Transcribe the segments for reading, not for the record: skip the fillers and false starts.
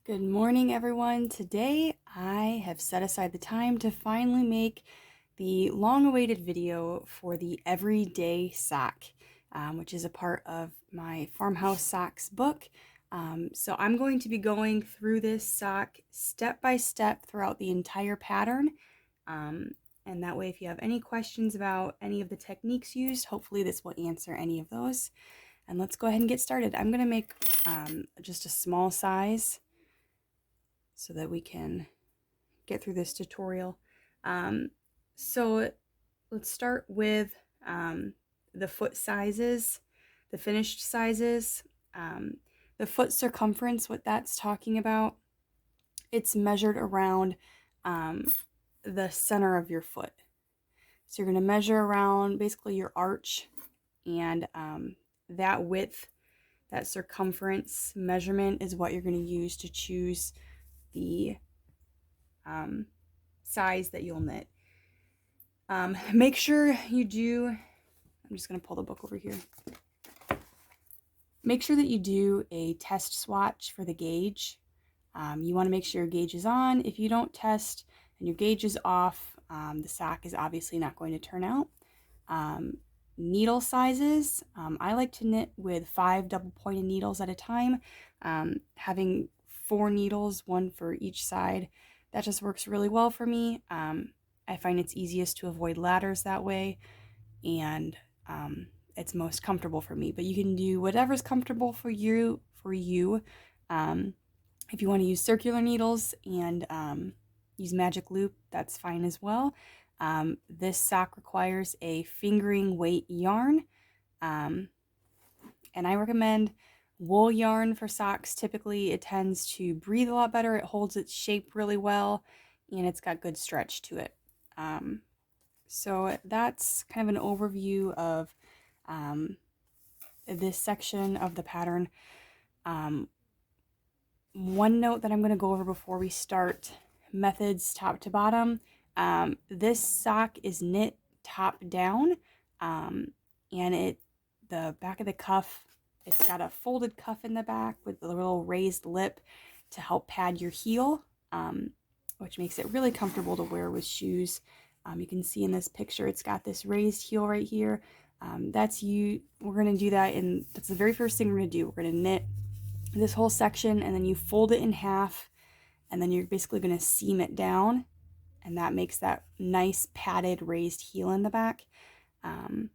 Good morning, everyone. Today I have set aside the time to finally make the long-awaited video for the everyday sock, which is a part of my Farmhouse Socks book. So I'm going to be going through this sock step by step throughout the entire pattern. And that way, if you have any questions about any of the techniques used, hopefully this will answer any of those. And let's go ahead and get started. I'm going to make just a small size so that we can get through this tutorial. So let's start with the foot sizes, the finished sizes. The foot circumference, what that's talking about, it's measured around the center of your foot. So you're going to measure around basically your arch, and that width, that circumference measurement is what you're going to use to choose the size that you'll knit. Make sure you do, I'm just going to pull the book over here. Make sure that you do a test swatch for the gauge. You want to make sure your gauge is on. If you don't test and your gauge is off, the sock is obviously not going to turn out. Needle sizes, I like to knit with 5 double-pointed needles at a time. Having 4 needles, one for each side, that just works really well for me. I find it's easiest to avoid ladders that way, and it's most comfortable for me. But you can do whatever's comfortable for you. If you want to use circular needles and use magic loop, that's fine as well. This sock requires a fingering weight yarn, and I recommend wool yarn for socks. Typically it tends to breathe a lot better, it holds its shape really well, and it's got good stretch to it. So that's kind of an overview of this section of the pattern. One note that I'm going to go over before we start methods top to bottom. This sock is knit top down, and the back of the cuff, it's got a folded cuff in the back with a little raised lip to help pad your heel, which makes it really comfortable to wear with shoes. You can see in this picture, it's got this raised heel right here. We're going to do that, and that's the very first thing we're going to do. We're going to knit this whole section, and then you fold it in half, and then you're basically going to seam it down, and that makes that nice padded raised heel in the back. And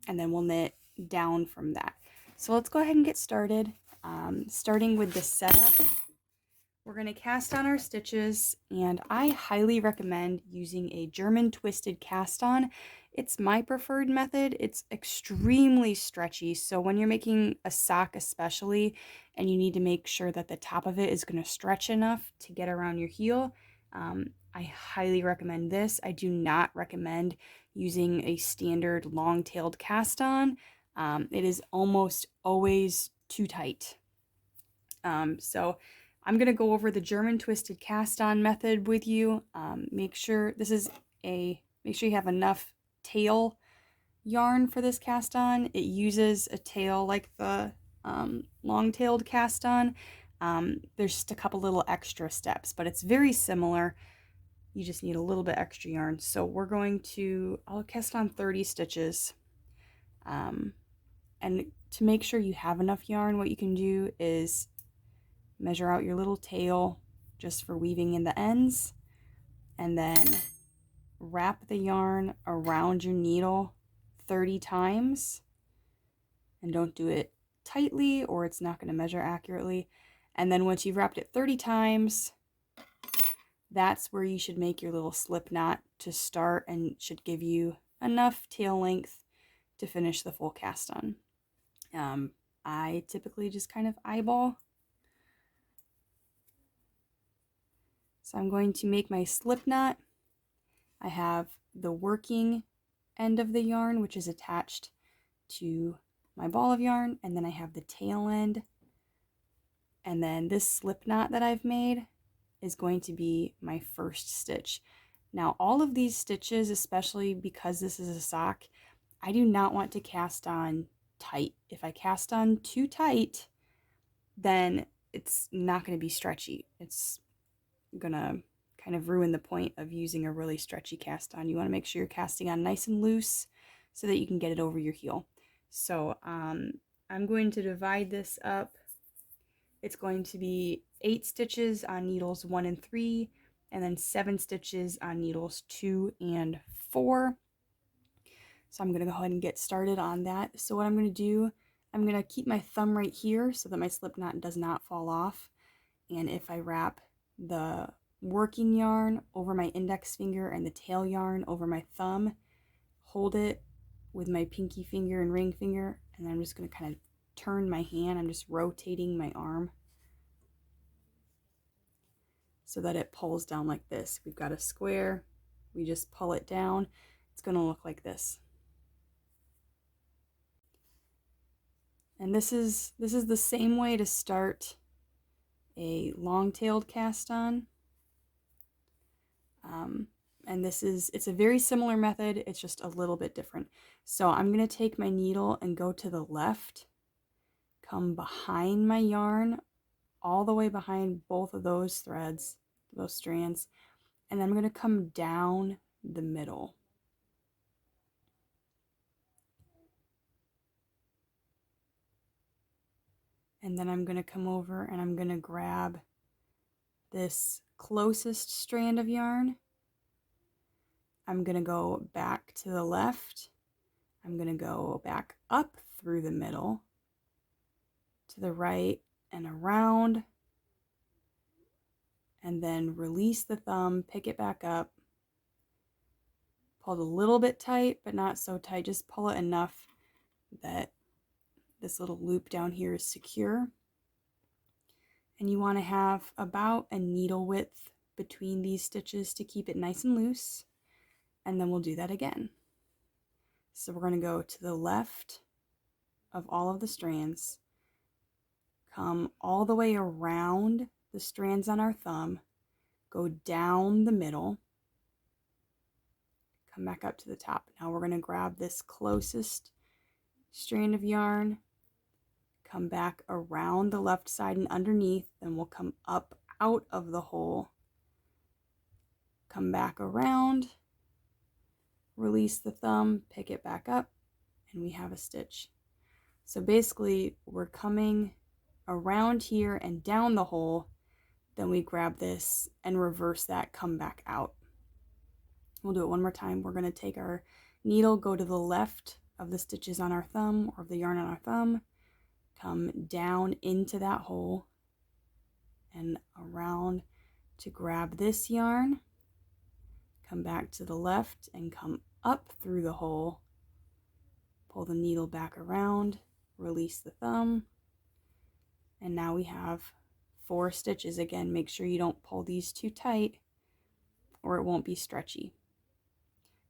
then we'll knit down from that. So let's go ahead and get started. Starting with the setup, we're going to cast on our stitches, and I highly recommend using a German twisted cast on. It's my preferred method. It's extremely stretchy, so when you're making a sock especially, and you need to make sure that the top of it is going to stretch enough to get around your heel, I highly recommend this. I do not recommend using a standard long-tailed cast on. It is almost always too tight. So I'm going to go over the German twisted cast on method with you. Make sure you have enough tail yarn for this cast on. It uses a tail like the long-tailed cast on. There's just a couple little extra steps, but it's very similar. You just need a little bit extra yarn. So I'll cast on 30 stitches. And to make sure you have enough yarn, what you can do is measure out your little tail just for weaving in the ends, and then wrap the yarn around your needle 30 times. And don't do it tightly or it's not going to measure accurately. And then once you've wrapped it 30 times, that's where you should make your little slip knot to start, and should give you enough tail length to finish the full cast on. I typically just kind of eyeball. So I'm going to make my slip knot. I have the working end of the yarn, which is attached to my ball of yarn, and then I have the tail end. And then this slip knot that I've made is going to be my first stitch. Now, all of these stitches, especially because this is a sock, I do not want to cast on tight. If I cast on too tight, then it's not going to be stretchy. It's going to kind of ruin the point of using a really stretchy cast on. You want to make sure you're casting on nice and loose so that you can get it over your heel. So I'm going to divide this up. It's going to be 8 stitches on needles 1 and 3, and then 7 stitches on needles 2 and 4. So I'm going to go ahead and get started on that. So what I'm going to do, I'm going to keep my thumb right here so that my slip knot does not fall off. And if I wrap the working yarn over my index finger and the tail yarn over my thumb, hold it with my pinky finger and ring finger, and then I'm just going to kind of turn my hand. I'm just rotating my arm so that it pulls down like this. We've got a square, we just pull it down. It's going to look like this. And this is the same way to start a long-tailed cast on. And it's a very similar method, it's just a little bit different. So I'm going to take my needle and go to the left, come behind my yarn, all the way behind both of those threads, those strands, and then I'm going to come down the middle. And then I'm going to come over and I'm going to grab this closest strand of yarn. I'm going to go back to the left. I'm going to go back up through the middle, to the right and around, and then release the thumb, pick it back up, pull it a little bit tight, but not so tight, just pull it enough that this little loop down here is secure. And you want to have about a needle width between these stitches to keep it nice and loose, and then we'll do that again. So we're going to go to the left of all of the strands, come all the way around the strands on our thumb, go down the middle, come back up to the top. Now we're going to grab this closest strand of yarn, come back around the left side and underneath, then we'll come up out of the hole, come back around, release the thumb, pick it back up, and we have a stitch. So basically we're coming around here and down the hole, then we grab this and reverse that, come back out. We'll do it one more time. We're going to take our needle, go to the left of the stitches on our thumb or of the yarn on our thumb, come down into that hole and around to grab this yarn, come back to the left and come up through the hole, pull the needle back around, release the thumb, and now we have 4 stitches. Again, make sure you don't pull these too tight or it won't be stretchy.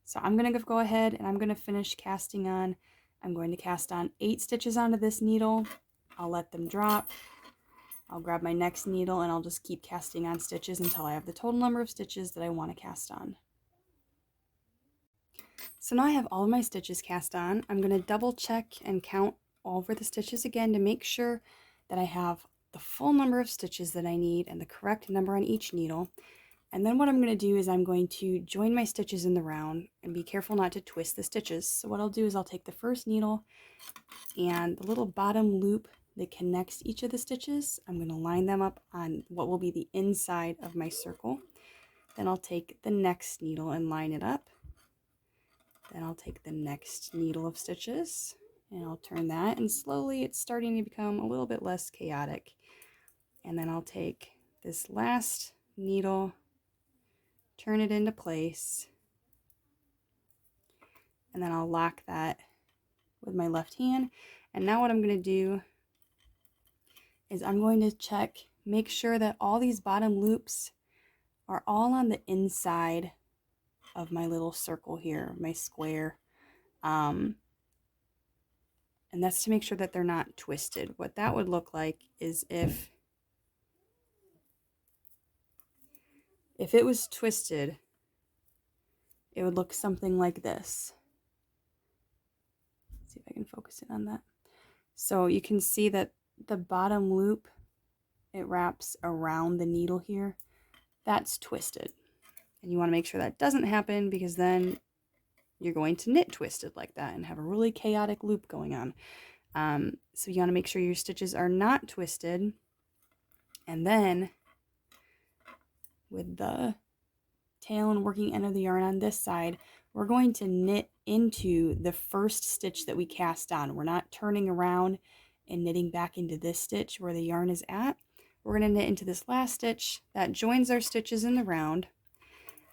So I'm going to go ahead and I'm going to finish casting on. I'm going to cast on 8 stitches onto this needle. I'll let them drop. I'll grab my next needle and I'll just keep casting on stitches until I have the total number of stitches that I want to cast on. So now I have all of my stitches cast on. I'm going to double check and count over the stitches again to make sure that I have the full number of stitches that I need and the correct number on each needle. And then what I'm going to do is I'm going to join my stitches in the round and be careful not to twist the stitches. So what I'll do is I'll take the first needle and the little bottom loop that connects each of the stitches, I'm going to line them up on what will be the inside of my circle. Then I'll take the next needle and line it up. Then I'll take the next needle of stitches and I'll turn that, and slowly it's starting to become a little bit less chaotic. And then I'll take this last needle, turn it into place, and then I'll lock that with my left hand. And now what I'm going to do is I'm going to check, make sure that all these bottom loops are all on the inside of my little circle here, my square. And that's to make sure that they're not twisted. What that would look like is if it was twisted, it would look something like this. Let's see if I can focus in on that. So you can see that the bottom loop it wraps around the needle here, that's twisted. And you want to make sure that doesn't happen, because then you're going to knit twisted like that and have a really chaotic loop going on. So you want to make sure your stitches are not twisted. And then with the tail and working end of the yarn on this side, we're going to knit into the first stitch that we cast on. We're not turning around and knitting back into this stitch where the yarn is at. We're going to knit into this last stitch that joins our stitches in the round.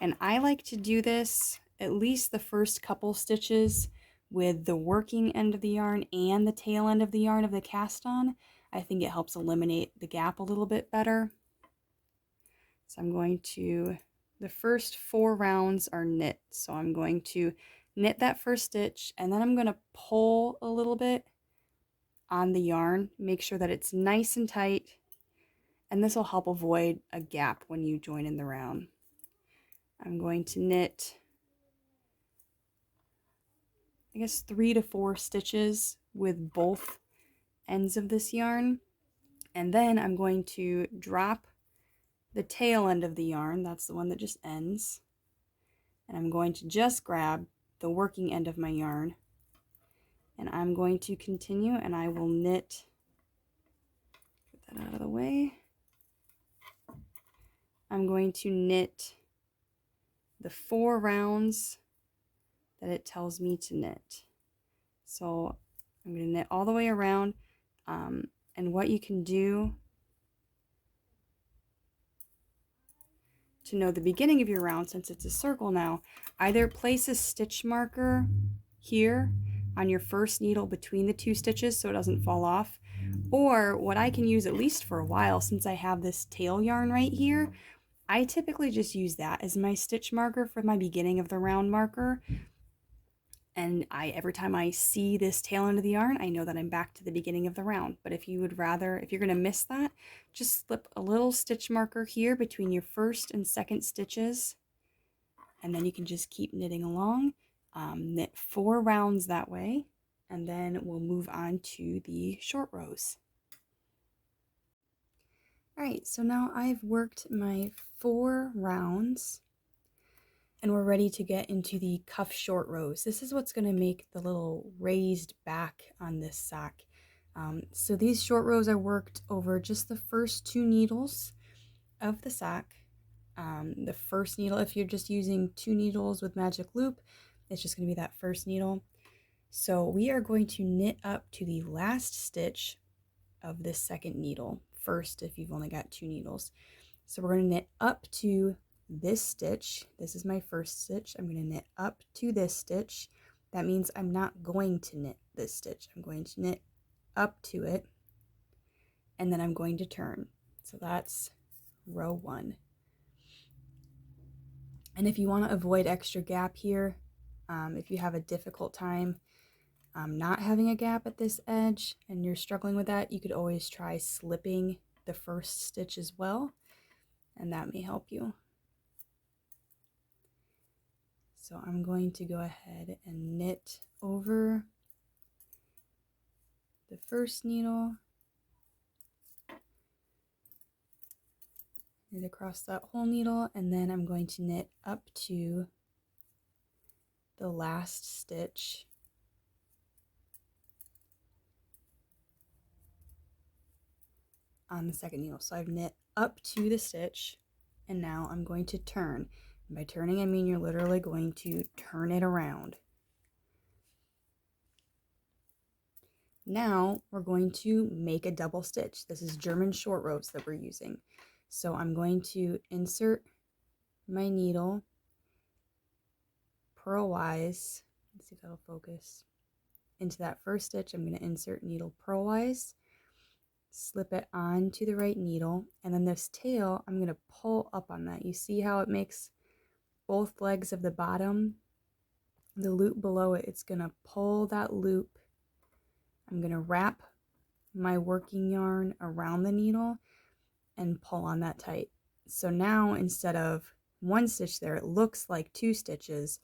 And I like to do this at least the first couple stitches with the working end of the yarn and the tail end of the yarn of the cast on. I think it helps eliminate the gap a little bit better. So I'm going to, the first 4 rounds are knit. So I'm going to knit that first stitch, and then I'm going to pull a little bit on the yarn, make sure that it's nice and tight, and this will help avoid a gap when you join in the round. I'm going to knit, I guess, 3 to 4 stitches with both ends of this yarn, and then I'm going to drop the tail end of the yarn, that's the one that just ends, and I'm going to just grab the working end of my yarn, and I'm going to continue, and I will knit, get that out of the way, I'm going to knit the 4 rounds that it tells me to knit. So I'm going to knit all the way around, and what you can do to know the beginning of your round, since it's a circle now, either place a stitch marker here on your first needle between the 2 stitches so it doesn't fall off, or what I can use, at least for a while, since I have this tail yarn right here, I typically just use that as my stitch marker for my beginning of the round marker. And every time I see this tail end of the yarn, I know that I'm back to the beginning of the round. But if you would rather, if you're going to miss that, just slip a little stitch marker here between your first and second stitches, and then you can just keep knitting along. Knit 4 rounds that way, and then we'll move on to the short rows. All right, so now I've worked my 4 rounds, and we're ready to get into the cuff short rows. This is what's going to make the little raised back on this sock. So these short rows are worked over just the first 2 needles of the sock. The first needle, if you're just using 2 needles with magic loop, it's just going to be that first needle. So we are going to knit up to the last stitch of this second needle first if you've only got 2 needles. So we're going to knit up to this stitch. This is my first stitch. I'm going to knit up to this stitch. That means I'm not going to knit this stitch. I'm going to knit up to it, and then I'm going to turn. So that's row 1. And if you want to avoid extra gap here, if you have a difficult time not having a gap at this edge and you're struggling with that, you could always try slipping the first stitch as well, and that may help you. So I'm going to go ahead and knit over the first needle, knit across that whole needle, and then I'm going to knit up to the last stitch on the second needle. So I've knit up to the stitch, and now I'm going to turn. And by turning, I mean you're literally going to turn it around. Now we're going to make a double stitch. This is German short rows that we're using. So I'm going to insert my needle purlwise. Let's see if that'll focus. Into that first stitch, I'm going to insert needle purlwise, slip it onto the right needle, and then this tail, I'm going to pull up on that. You see how it makes both legs of the bottom, the loop below it, it's going to pull that loop. I'm going to wrap my working yarn around the needle and pull on that tight. So now instead of 1 stitch there, it looks like 2 stitches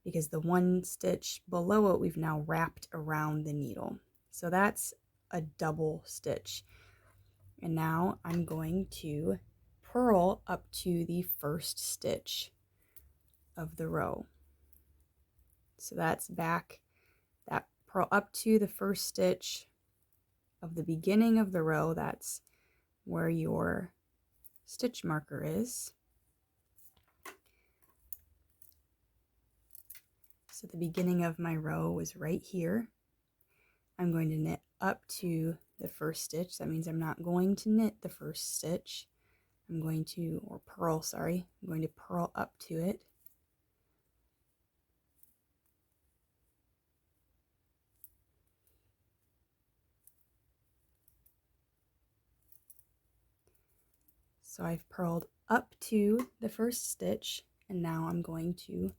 because the 1 stitch below it we've now wrapped around the needle. So that's a double stitch. And now I'm going to purl up to the first stitch of the row. So that's back, that purl up to the first stitch of the beginning of the row. That's where your stitch marker is. So the beginning of my row is right here. I'm going to knit up to the first stitch. That means I'm not going to knit the first stitch. I'm going to, or purl, sorry, I'm going to purl up to it. So I've purled up to the first stitch, and now I'm going to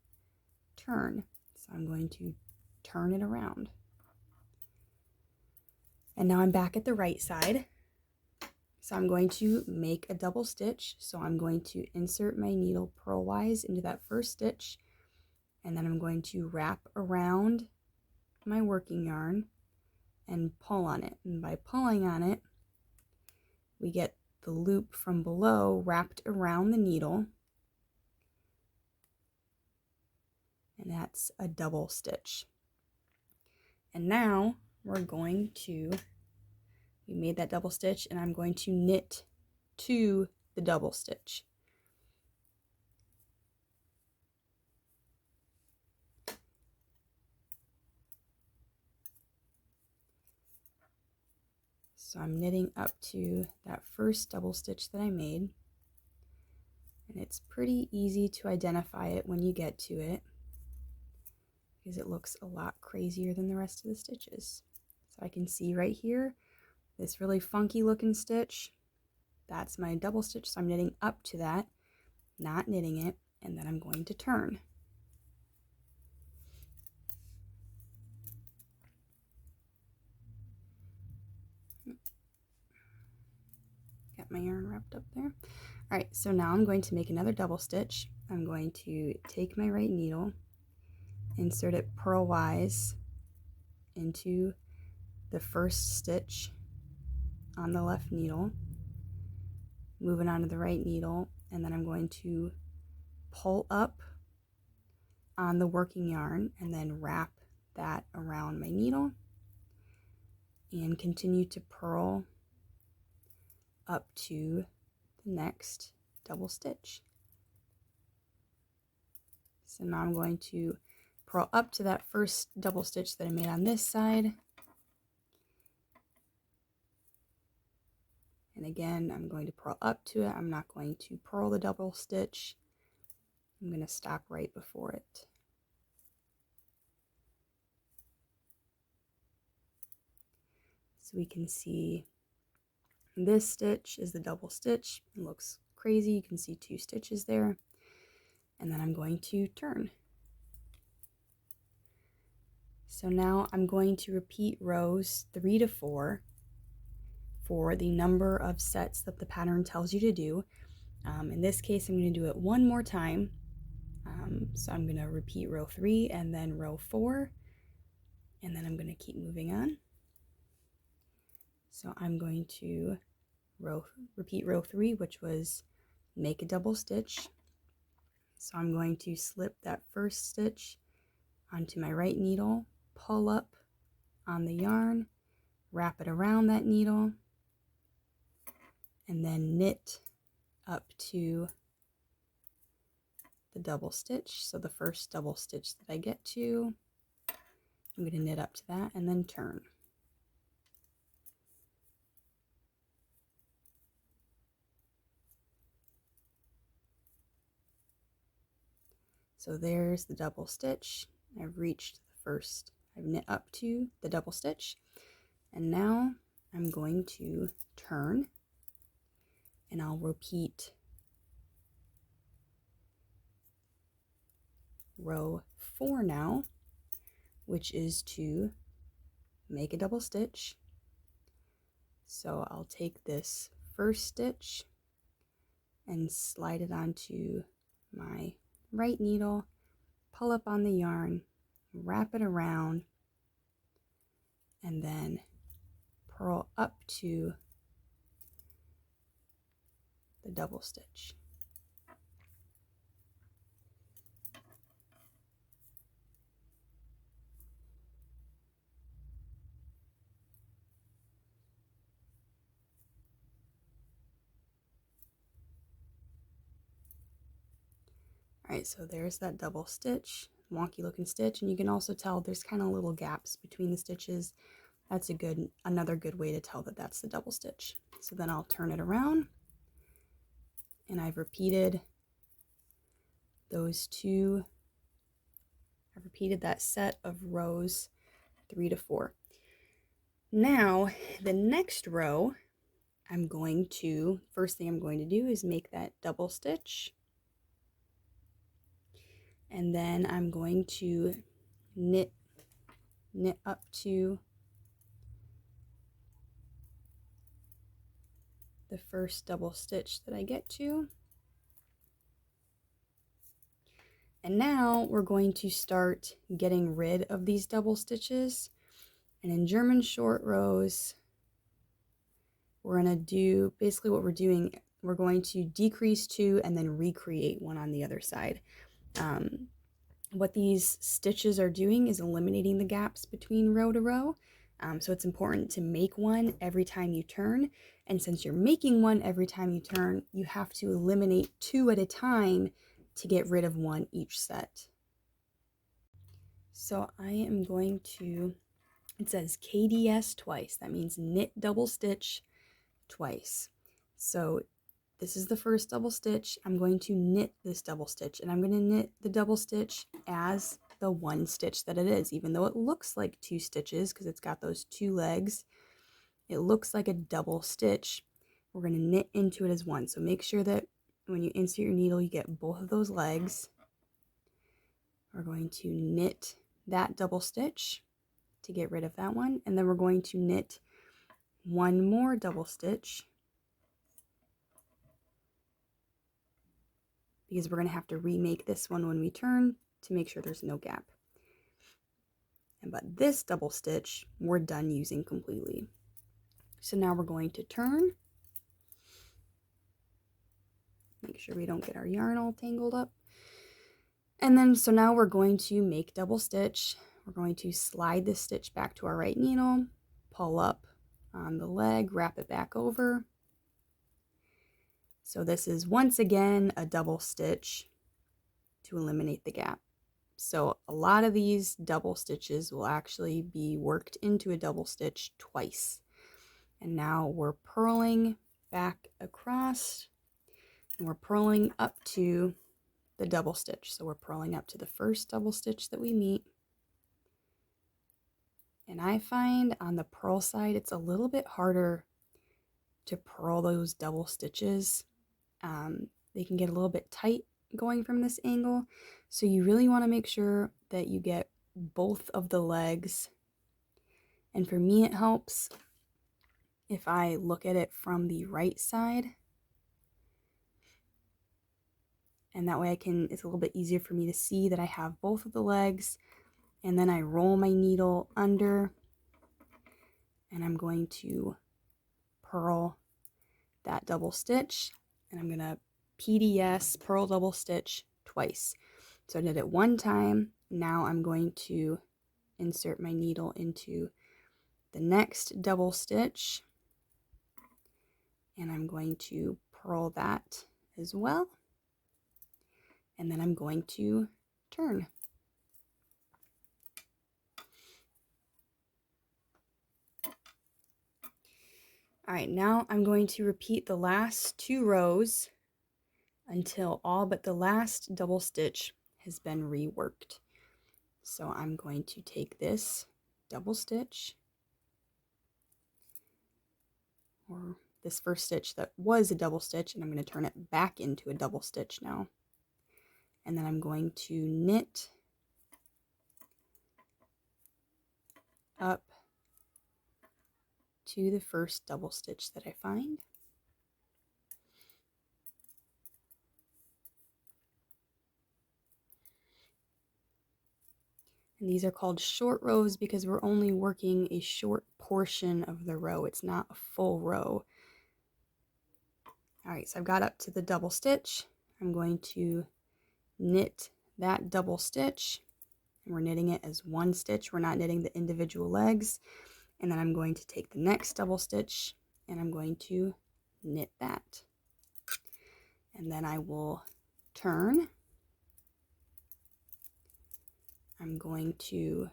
turn. So I'm going to turn it around. And now I'm back at the right side. So I'm going to make a double stitch. So I'm going to insert my needle purlwise into that first stitch, and then I'm going to wrap around my working yarn and pull on it. And by pulling on it, we get the loop from below wrapped around the needle, and that's a double stitch. And now we're going to, we made that double stitch, and I'm going to knit to the double stitch. So I'm knitting up to that first double stitch that I made, and it's pretty easy to identify it when you get to it because it looks a lot crazier than the rest of the stitches. So I can see right here this really funky looking stitch. That's my double stitch, so I'm knitting up to that, not knitting it, and then I'm going to turn. Got my yarn wrapped up there. All right, so now I'm going to make another double stitch. I'm going to take my right needle, insert it purlwise into the first stitch on the left needle, move it onto the right needle, and then I'm going to pull up on the working yarn and then wrap that around my needle and continue to purl up to the next double stitch. So now I'm going to purl up to that first double stitch that I made on this side. And again, I'm going to purl up to it. I'm not going to purl the double stitch. I'm going to stop right before it. So we can see this stitch is the double stitch. It looks crazy. You can see 2 stitches there. And then I'm going to turn. So now I'm going to repeat rows 3 to 4 for the number of sets that the pattern tells you to do. In this case, I'm going to do it one more time. So I'm going to repeat row 3 and then row 4, and then I'm going to keep moving on. So I'm going to repeat row 3, which was make a double stitch. So I'm going to slip that first stitch onto my right needle, pull up on the yarn, wrap it around that needle, and then knit up to the double stitch. So the first double stitch that I get to, I'm going to knit up to that and then turn. So there's the double stitch. I've reached the first, I've knit up to the double stitch, and now I'm going to turn, and I'll repeat row 4 now, which is to make a double stitch. So I'll take this first stitch and slide it onto my right needle, pull up on the yarn, wrap it around, and then purl up to the double stitch. Alright, so there's that double stitch, wonky looking stitch, and you can also tell there's kind of little gaps between the stitches. That's another good way to tell that that's the double stitch. So then I'll turn it around, and I've repeated that set of rows 3 to 4. Now, the next row, first thing I'm going to do is make that double stitch. And then I'm going to knit up to the first double stitch that I get to. And now we're going to start getting rid of these double stitches. And in German short rows, we're going to do basically what we're doing. We're going to decrease 2 and then recreate 1 on the other side. What these stitches are doing is eliminating the gaps between row to row. So it's important to make 1 every time you turn. And since you're making 1 every time you turn, you have to eliminate 2 at a time to get rid of 1 each set. So I am going to, it says KDS twice. That means knit double stitch twice. So this is the first double stitch. I'm going to knit this double stitch, and I'm going to knit the double stitch as the 1 stitch that it is, even though it looks like 2 stitches because it's got those 2 legs. It looks like a double stitch. We're going to knit into it as 1. So make sure that when you insert your needle, you get both of those legs. We're going to knit that double stitch to get rid of that one, and then we're going to knit 1 more double stitch because we're going to have to remake this one when we turn to make sure there's no gap. But this double stitch we're done using completely. So now we're going to turn. Make sure we don't get our yarn all tangled up. And then, so now we're going to make double stitch. We're going to slide this stitch back to our right needle, pull up on the leg, wrap it back over. So this is once again a double stitch to eliminate the gap. So a lot of these double stitches will actually be worked into a double stitch twice. And now we're purling back across, and we're purling up to the double stitch. So we're purling up to the first double stitch that we meet. And I find on the purl side, it's a little bit harder to purl those double stitches. They can get a little bit tight going from this angle. So you really want to make sure that you get both of the legs. And for me, it helps if I look at it from the right side. And that way it's a little bit easier for me to see that I have both of the legs. And then I roll my needle under, and I'm going to purl that double stitch, and I'm going to PDS, purl double stitch, twice. So I did it 1 time. Now I'm going to insert my needle into the next double stitch, and I'm going to purl that as well. And then I'm going to turn. All right, now I'm going to repeat the last 2 rows until all but the last double stitch has been reworked. So I'm going to take this double stitch, or this first stitch that was a double stitch, and I'm going to turn it back into a double stitch now. And then I'm going to knit up to the first double stitch that I find. And these are called short rows because we're only working a short portion of the row. It's not a full row. All right, so I've got up to the double stitch. I'm going to knit that double stitch, and we're knitting it as one stitch. We're not knitting the individual legs. And then I'm going to take the next double stitch and I'm going to knit that. And then I will turn. I'm going to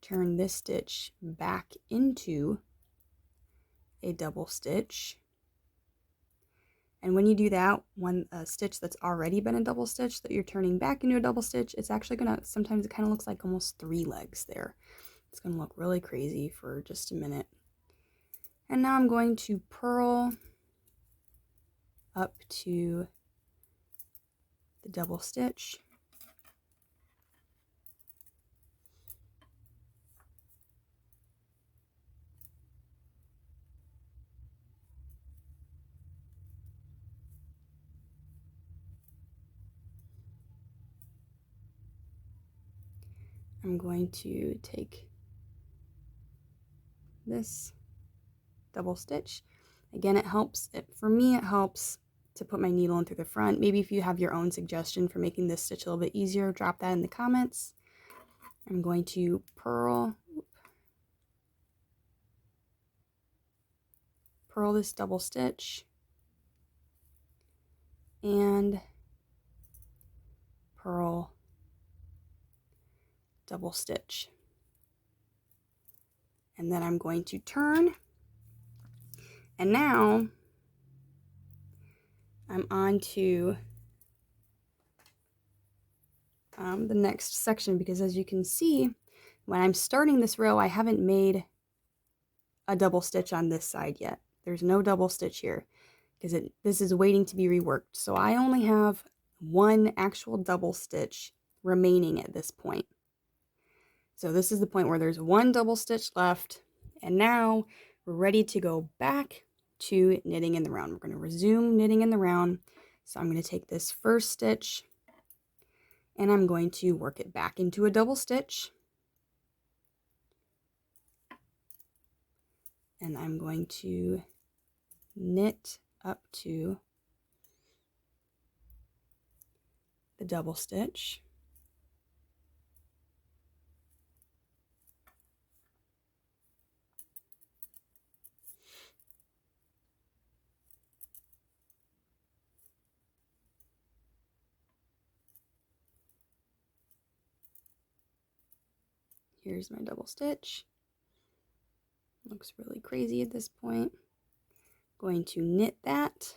turn this stitch back into a double stitch. And when you do that, one stitch that's already been a double stitch that you're turning back into a double stitch, it's actually gonna, sometimes it kind of looks like almost 3 legs there. It's gonna look really crazy for just a minute. And now I'm going to purl up to the double stitch. I'm going to take this double stitch. Again, it helps, for me it helps to put my needle in through the front. Maybe if you have your own suggestion for making this stitch a little bit easier, drop that in the comments. I'm going to purl this double stitch and purl double stitch. And then I'm going to turn. And now I'm on to the next section, because as you can see, when I'm starting this row, I haven't made a double stitch on this side yet. There's no double stitch here because this is waiting to be reworked. So I only have one actual double stitch remaining at this point. So this is the point where there's one double stitch left, and now we're ready to go back to knitting in the round. We're going to resume knitting in the round. So I'm going to take this first stitch and I'm going to work it back into a double stitch. And I'm going to knit up to the double stitch. Here's my double stitch. Looks really crazy at this point. Going to knit that,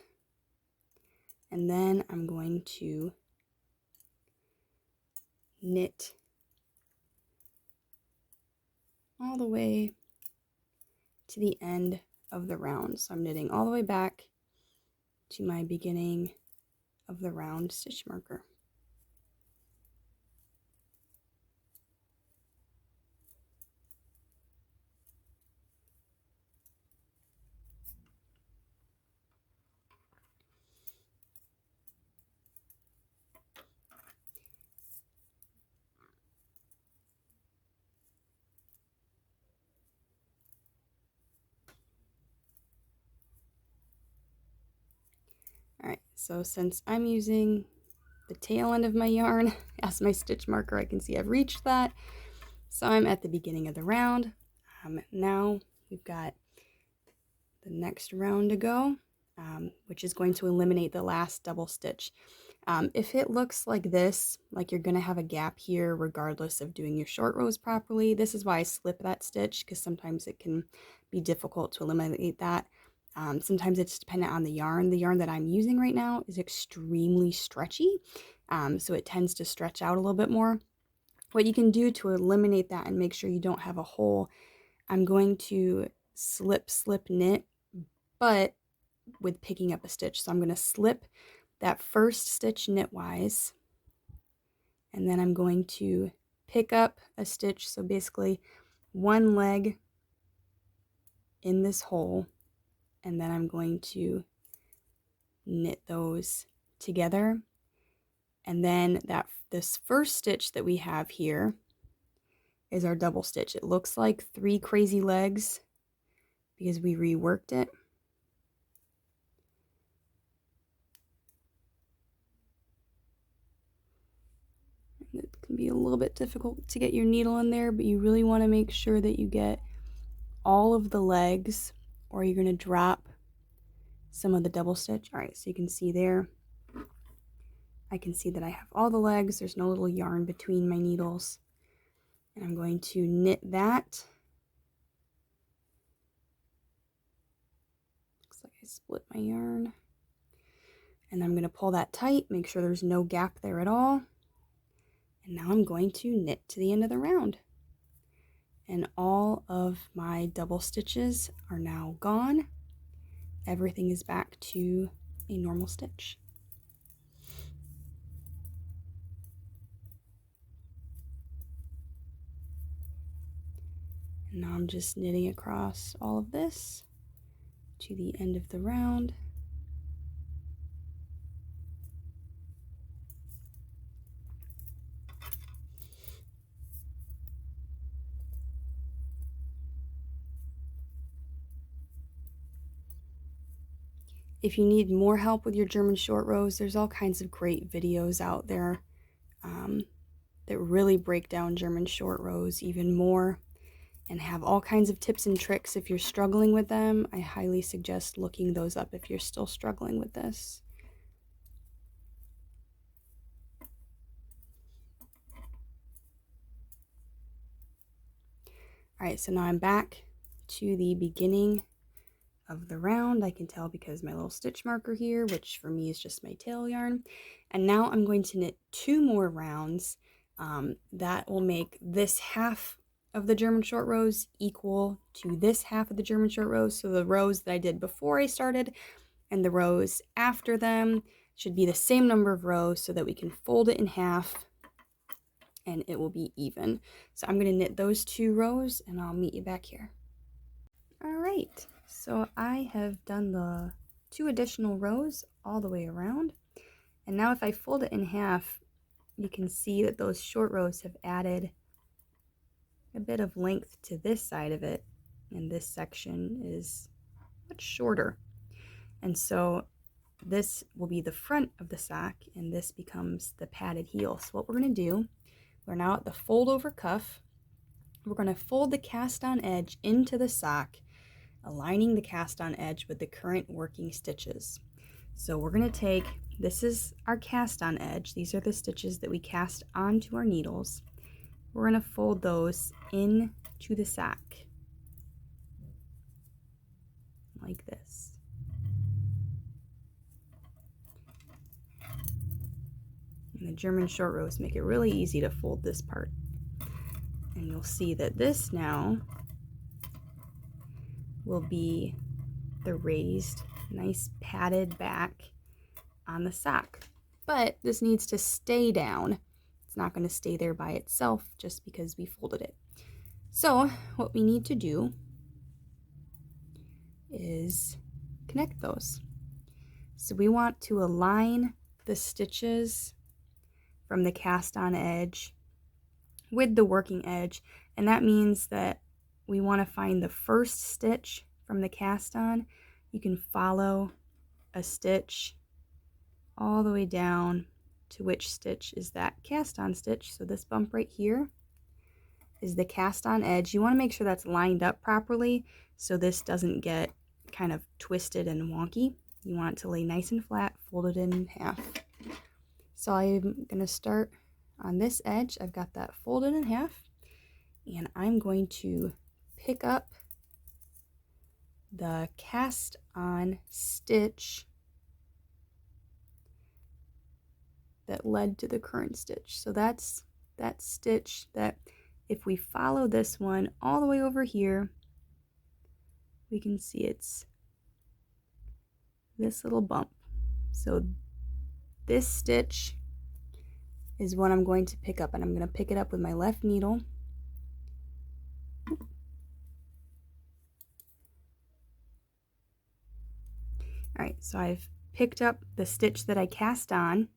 and then I'm going to knit all the way to the end of the round. So I'm knitting all the way back to my beginning of the round stitch marker. Alright, so since I'm using the tail end of my yarn as my stitch marker, I can see I've reached that. So I'm at the beginning of the round. Now we've got the next round to go, which is going to eliminate the last double stitch. If it looks like this, like you're going to have a gap here regardless of doing your short rows properly, this is why I slip that stitch, because sometimes it can be difficult to eliminate that. Sometimes it's dependent on the yarn. The yarn that I'm using right now is extremely stretchy, so it tends to stretch out a little bit more. What you can do to eliminate that and make sure you don't have a hole, I'm going to slip knit, but with picking up a stitch. So I'm going to slip that first stitch knitwise, and then I'm going to pick up a stitch, so basically one leg in this hole, and then I'm going to knit those together. And then this first stitch that we have here is our double stitch. It looks like 3 crazy legs because we reworked it. can be a little bit difficult to get your needle in there, but you really want to make sure that you get all of the legs, or you're going to drop some of the double stitch. All right, so you can see there, I can see that I have all the legs. There's no little yarn between my needles. And I'm going to knit that. Looks like I split my yarn. And I'm going to pull that tight, make sure there's no gap there at all. And now I'm going to knit to the end of the round. And all of my double stitches are now gone. Everything is back to a normal stitch. And now I'm just knitting across all of this to the end of the round. If you need more help with your German short rows, there's all kinds of great videos out there that really break down German short rows even more and have all kinds of tips and tricks. If you're struggling with them, I highly suggest looking those up if you're still struggling with this. All right, so now I'm back to the beginning of the round. I can tell because my little stitch marker here, which for me is just my tail yarn. And now I'm going to knit 2 more rounds. That will make this half of the German short rows equal to this half of the German short rows. So the rows that I did before I started and the rows after them should be the same number of rows so that we can fold it in half and it will be even. So I'm going to knit those 2 rows and I'll meet you back here. All right, so I have done the 2 additional rows all the way around. And now if I fold it in half, you can see that those short rows have added a bit of length to this side of it. And this section is much shorter. And so this will be the front of the sock and this becomes the padded heel. So what we're going to do, we're now at the fold over cuff. We're going to fold the cast on edge into the sock, aligning the cast on edge with the current working stitches. So we're going to take, this is our cast on edge. These are the stitches that we cast onto our needles. We're going to fold those into the sock like this. And the German short rows make it really easy to fold this part. And you'll see that this now will be the raised, nice padded back on the sock. But this needs to stay down. It's not going to stay there by itself just because we folded it. So what we need to do is connect those. So we want to align the stitches from the cast on edge with the working edge, and that means that we want to find the first stitch from the cast on. You can follow a stitch all the way down to which stitch is that cast on stitch. So this bump right here is the cast on edge. You want to make sure that's lined up properly so this doesn't get kind of twisted and wonky. You want it to lay nice and flat, folded in half. So I'm going to start on this edge. I've got that folded in half, and I'm going to pick up the cast on stitch that led to the current stitch. So that's that stitch that if we follow this one all the way over here, we can see it's this little bump. So this stitch is what I'm going to pick up, and I'm going to pick it up with my left needle. All right, so I've picked up the stitch that I cast on,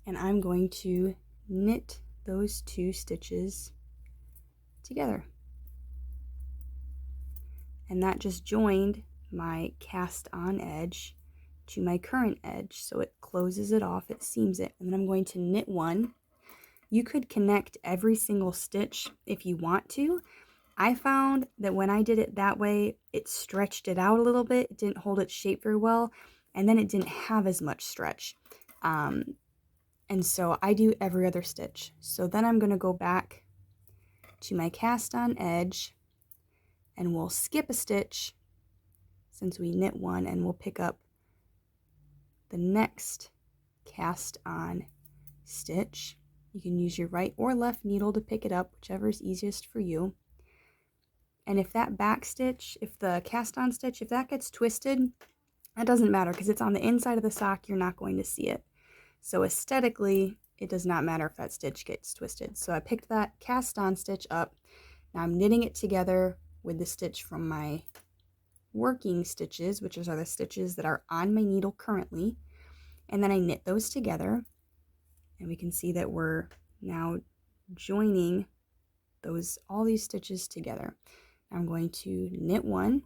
and I'm going to knit those 2 stitches together. And that just joined my cast on edge to my current edge. So it closes it off, it seams it, and then I'm going to knit one. You could connect every single stitch if you want to. I found that when I did it that way, it stretched it out a little bit. It didn't hold its shape very well, and then it didn't have as much stretch. And so I do every other stitch. So then I'm going to go back to my cast on edge, and we'll skip a stitch since we knit one, and we'll pick up the next cast on stitch. You can use your right or left needle to pick it up, whichever is easiest for you. And if that back stitch, if the cast on stitch, if that gets twisted, that doesn't matter because it's on the inside of the sock, you're not going to see it. So aesthetically, it does not matter if that stitch gets twisted. So I picked that cast on stitch up. Now I'm knitting it together with the stitch from my working stitches, which are the stitches that are on my needle currently. And then I knit those together. And we can see that we're now joining all these stitches together. I'm going to knit one.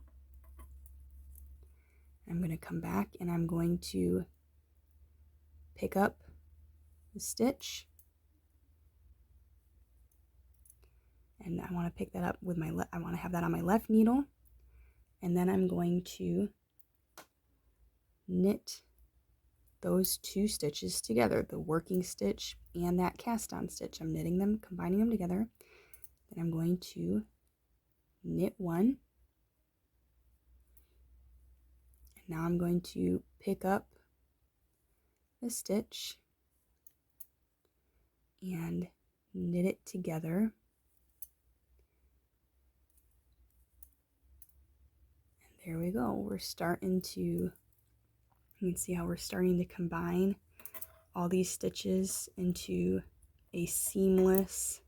I'm going to come back and I'm going to pick up the stitch. And I want to pick that up with I want to have that on my left needle. And then I'm going to knit those two stitches together, the working stitch and that cast on stitch. I'm knitting them, combining them together. Then I'm going to knit one. And now I'm going to pick up the stitch and knit it together. And there we go. We're starting to, you can see how we're starting to combine all these stitches into a seamless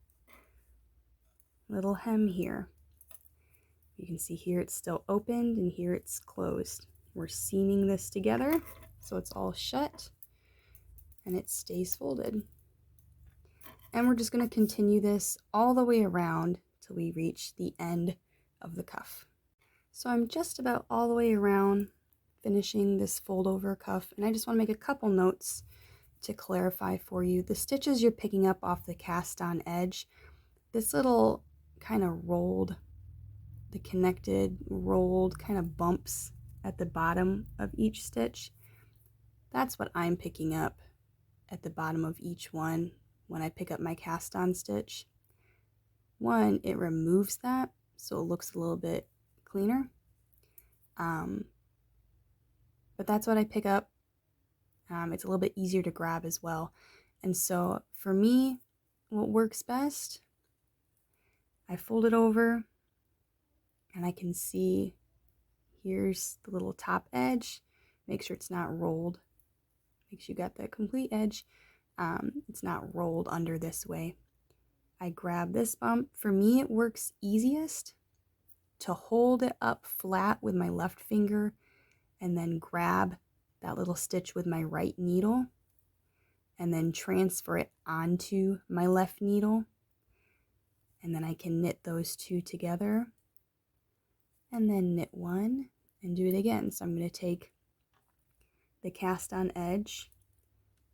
little hem here. You can see here it's still opened and here it's closed. We're seaming this together so it's all shut and it stays folded. And we're just going to continue this all the way around till we reach the end of the cuff. So I'm just about all the way around finishing this fold over cuff, and I just want to make a couple notes to clarify for you. The stitches you're picking up off the cast on edge, this little kind of rolled, the connected rolled kind of bumps at the bottom of each stitch, that's what I'm picking up at the bottom of each one when I pick up my cast on stitch. One, it removes that so it looks a little bit cleaner, but that's what I pick up. It's a little bit easier to grab as well. And so for me, what works best, I fold it over and I can see here's the little top edge. Make sure it's not rolled. Make sure you got the complete edge. It's not rolled under this way. I grab this bump. For me, it works easiest to hold it up flat with my left finger and then grab that little stitch with my right needle and then transfer it onto my left needle. And then I can knit those two together and then knit one and do it again. So I'm going to take the cast on edge,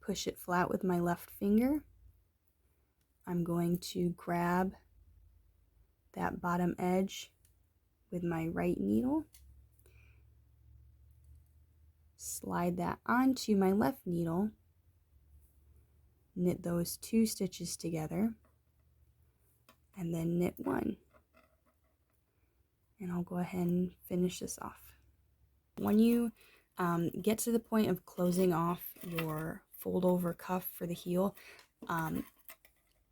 push it flat with my left finger. I'm going to grab that bottom edge with my right needle, slide that onto my left needle, knit those two stitches together, and then knit one. And I'll go ahead and finish this off. When you get to the point of closing off your fold over cuff for the heel,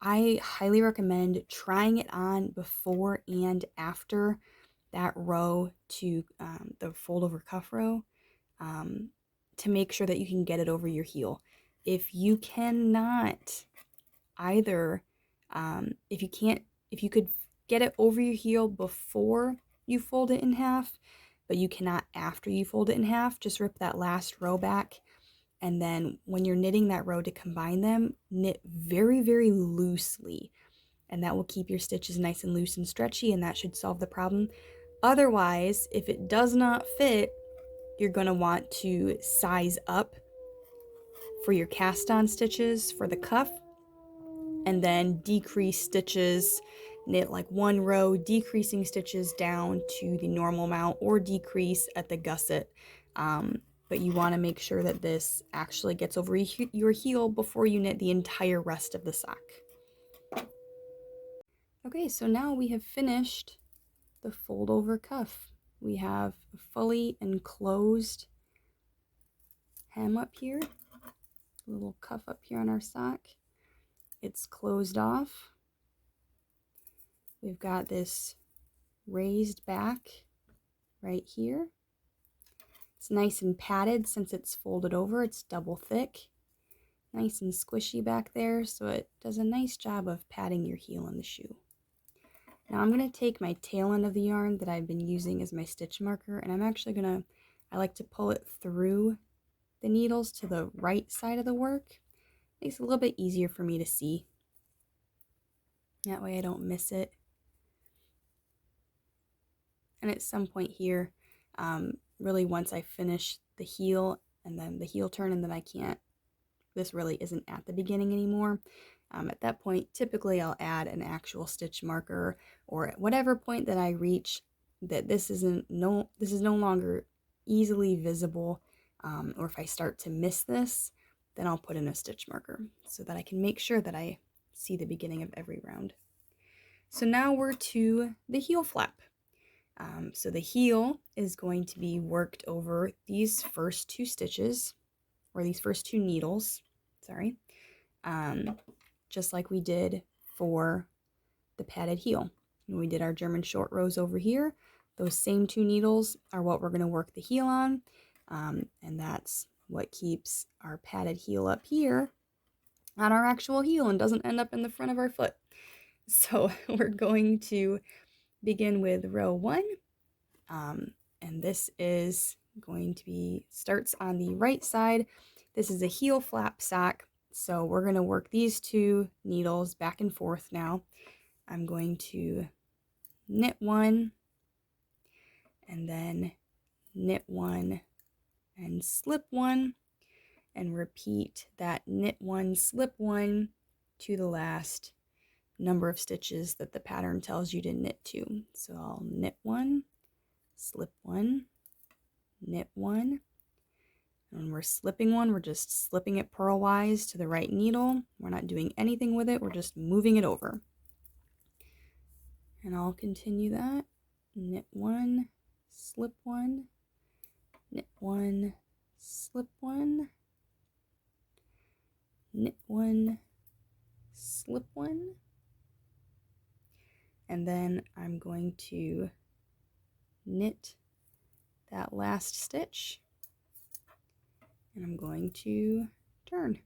I highly recommend trying it on before and after that row to the fold over cuff row to make sure that you can get it over your heel. If you cannot either, if you could get it over your heel before you fold it in half, but you cannot after you fold it in half, just rip that last row back. And then when you're knitting that row to combine them, knit very, very loosely. And that will keep your stitches nice and loose and stretchy, and that should solve the problem. Otherwise, if it does not fit, you're going to want to size up for your cast on stitches for the cuff, and then decrease stitches, knit like one row, decreasing stitches down to the normal amount, or decrease at the gusset. But you want to make sure that this actually gets over your heel before you knit the entire rest of the sock. Okay, so now we have finished the fold over cuff. We have a fully enclosed hem up here, a little cuff up here on our sock. It's closed off. We've got this raised back right here. It's nice and padded since it's folded over. It's double thick. Nice and squishy back there, so it does a nice job of padding your heel in the shoe. Now I'm going to take my tail end of the yarn that I've been using as my stitch marker, and I'm actually going to, I like to pull it through the needles to the right side of the work. Makes it a little bit easier for me to see. That way I don't miss it. And at some point here, really once I finish the heel and then the heel turn, and then I can't, this really isn't at the beginning anymore. At that point, typically I'll add an actual stitch marker, or at whatever point that I reach that this is no longer easily visible, or if I start to miss this, then I'll put in a stitch marker so that I can make sure that I see the beginning of every round. So now we're to the heel flap. So the heel is going to be worked over these first two stitches, or these first two needles, sorry, just like we did for the padded heel. When we did our German short rows over here, those same two needles are what we're going to work the heel on, and that's what keeps our padded heel up here on our actual heel and doesn't end up in the front of our foot. So we're going to begin with row 1, and this is going to be, starts on the right side. This is a heel flap sock, so we're going to work these two needles back and forth now. I'm going to knit one, and then knit one and slip one, and repeat that knit one, slip one to the last number of stitches that the pattern tells you to knit to. So I'll knit one, slip one, knit one. When we're slipping one, we're just slipping it purlwise to the right needle. We're not doing anything with it, we're just moving it over. And I'll continue that. Knit one, slip one, knit one, slip one, knit one, slip one. And then I'm going to knit that last stitch, and I'm going to turn.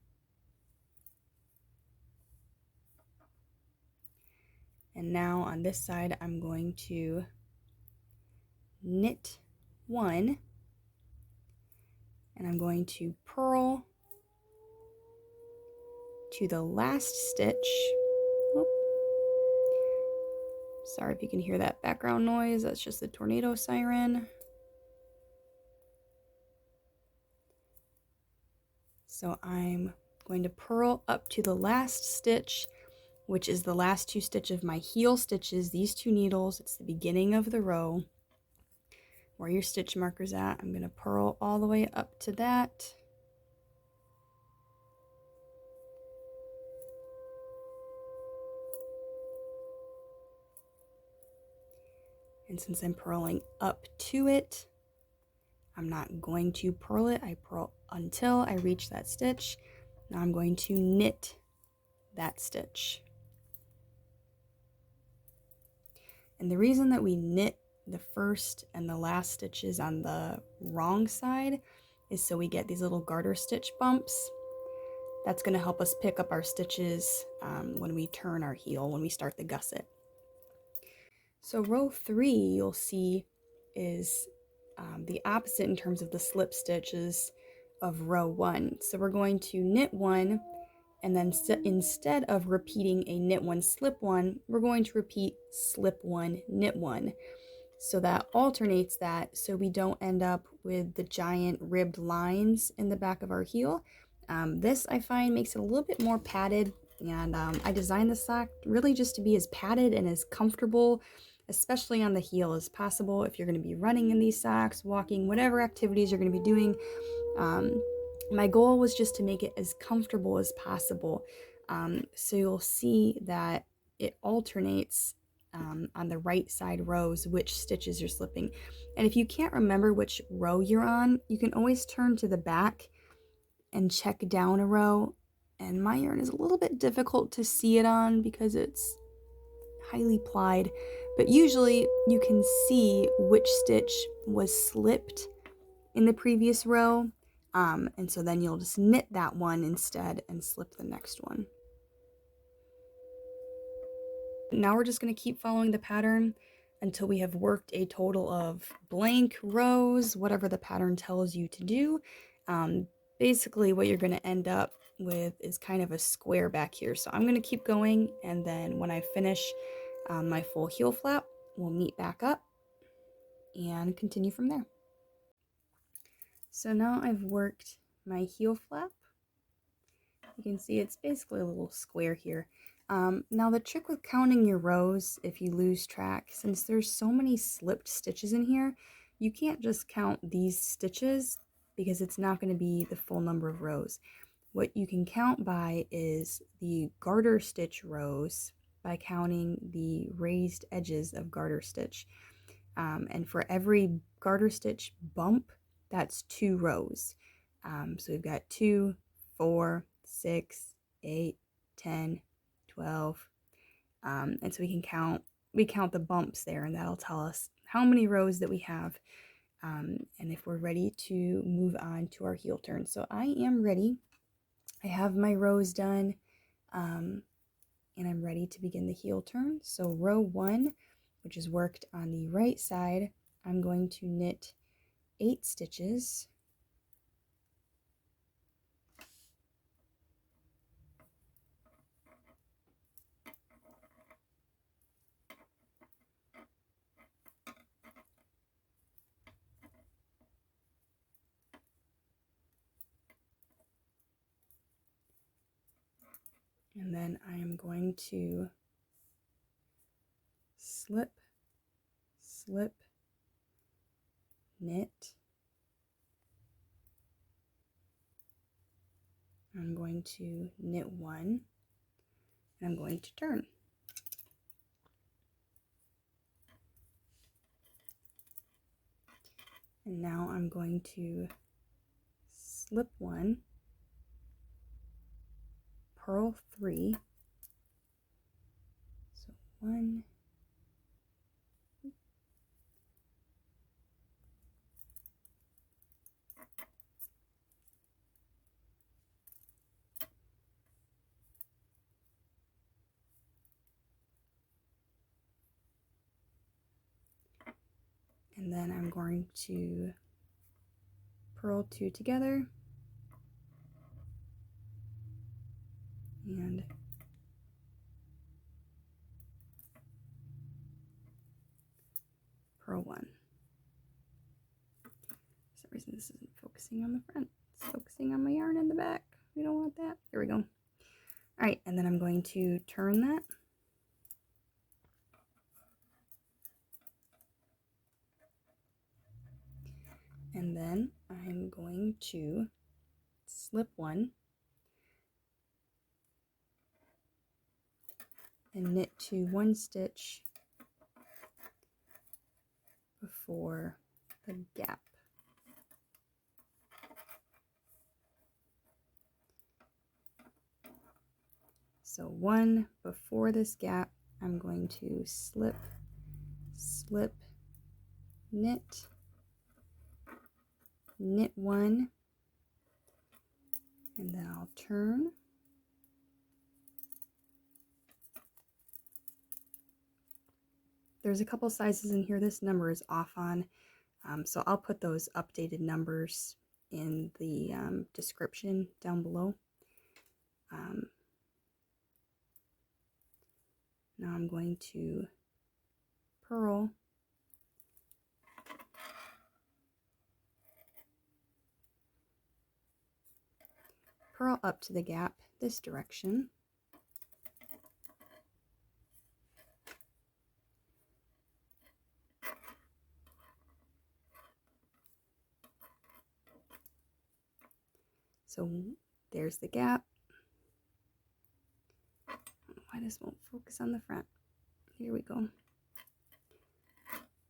And now on this side, I'm going to knit one, and I'm going to purl to the last stitch. Oh. Sorry if you can hear that background noise, that's just the tornado siren. So I'm going to purl up to the last stitch, which is the last two stitches of my heel stitches, these two needles. It's the beginning of the row where your stitch marker's at. I'm going to purl all the way up to that. And since I'm purling up to it, I'm not going to purl it. I purl until I reach that stitch. Now I'm going to knit that stitch. And the reason that we knit the first and the last stitches on the wrong side is so we get these little garter stitch bumps. That's going to help us pick up our stitches when we turn our heel, when we start the gusset. So row 3, you'll see, is the opposite in terms of the slip stitches of row 1. So we're going to knit one, and then instead of repeating a knit one, slip one, we're going to repeat slip one, knit one. So that alternates that, so we don't end up with the giant ribbed lines in the back of our heel. This I find makes it a little bit more padded, and I designed the sock really just to be as padded and as comfortable, especially on the heel, as possible. If you're going to be running in these socks, walking, whatever activities you're going to be doing, my goal was just to make it as comfortable as possible. So you'll see that it alternates on the right side rows which stitches you're slipping. And if you can't remember which row you're on, you can always turn to the back and check down a row. And my yarn is a little bit difficult to see it on because it's highly plied, but usually you can see which stitch was slipped in the previous row. And so then you'll just knit that one instead and slip the next one. Now we're just going to keep following the pattern until we have worked a total of blank rows, whatever the pattern tells you to do. Basically what you're going to end up with is kind of a square back here. So I'm going to keep going, and then when I finish my full heel flap, we'll meet back up and continue from there. So now I've worked my heel flap. You can see it's basically a little square here. Now the trick with counting your rows, if you lose track, since there's so many slipped stitches in here, you can't just count these stitches because it's not going to be the full number of rows. What you can count by is the garter stitch rows by counting the raised edges of garter stitch. And for every garter stitch bump, that's 2 rows. So we've got 2, 4, 6, 8, 10, 12. And so we count the bumps there, and that'll tell us how many rows that we have, and if we're ready to move on to our heel turn. So I am ready. I have my rows done, and I'm ready to begin the heel turn. So row 1, which is worked on the right side, I'm going to knit 8 stitches. And then I am going to slip, slip, knit. I'm going to knit 1, and I'm going to turn. And now I'm going to slip 1, purl 3, so 1, and then I'm going to purl 2 together and purl 1. For some reason this isn't focusing on the front, it's focusing on my yarn in the back. We don't want that. Here we go. Alright, and then I'm going to turn that. And then I'm going to slip 1 and knit to 1 stitch before the gap. So 1 before this gap, I'm going to slip, slip, knit, knit 1, and then I'll turn. There's a couple sizes in here this number is off on, so I'll put those updated numbers in the description down below. Now I'm going to purl purl up to the gap this direction. So there's the gap. Why this won't focus on the front. Here we go.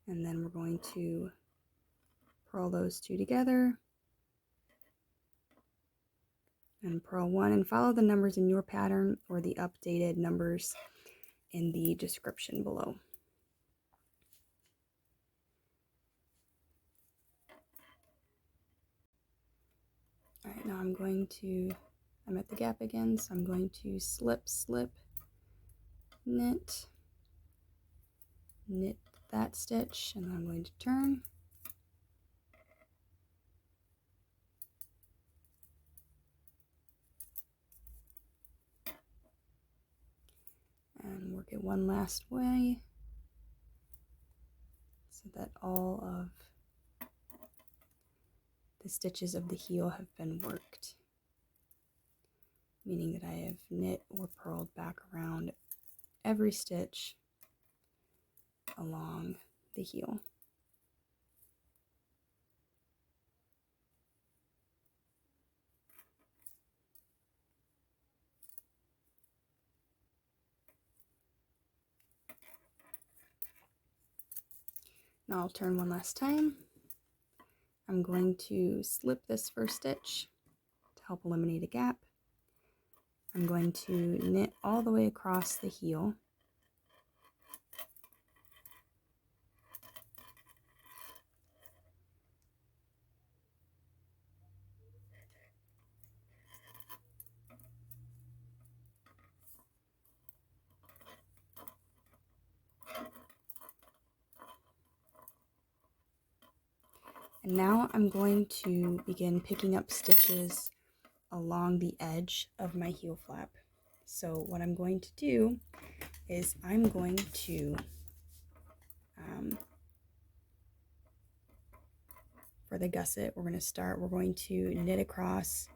And then we're going to purl those two together and purl one, and follow the numbers in your pattern or the updated numbers in the description below. All right, now I'm at the gap again, so I'm going to slip, knit that stitch, and then I'm going to turn. And work it one last way so that all of the stitches of the heel have been worked, meaning that I have knit or purled back around every stitch along the heel. Now I'll turn one last time. I'm going to slip this first stitch to help eliminate a gap. I'm going to knit all the way across the heel. And now I'm going to begin picking up stitches along the edge of my heel flap. So what I'm going to do is I'm going to, for the gusset, we're going to knit across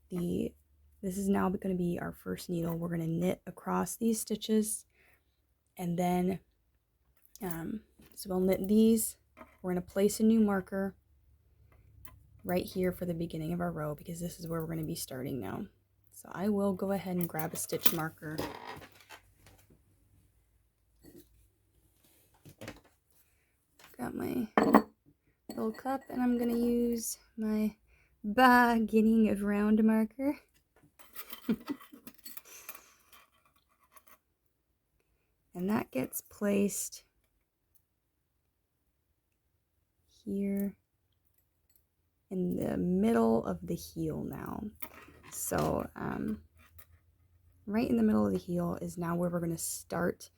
this is now going to be our first needle. We're going to knit across these stitches, and then, so we'll knit these. We're going to place a new marker right here for the beginning of our row, because this is where we're going to be starting now. So I will go ahead and grab a stitch marker. Got my little cup, and I'm going to use my beginning of round marker. And that gets placed here in the middle of the heel now. So right in the middle of the heel is now where we're going to start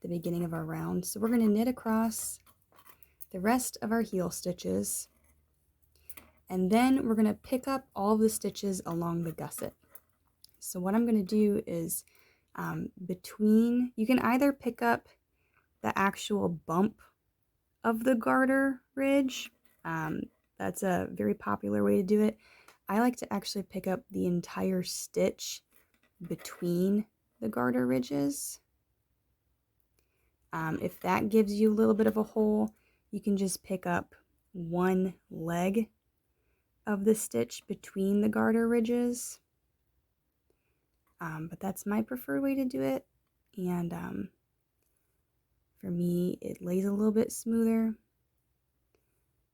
the beginning of our round. So we're going to knit across the rest of our heel stitches, and then we're going to pick up all of the stitches along the gusset. So what I'm going to do is you can either pick up the actual bump of the garter ridge. That's a very popular way to do it. I like to actually pick up the entire stitch between the garter ridges. If that gives you a little bit of a hole, you can just pick up one leg of the stitch between the garter ridges. But that's my preferred way to do it. And for me, it lays a little bit smoother,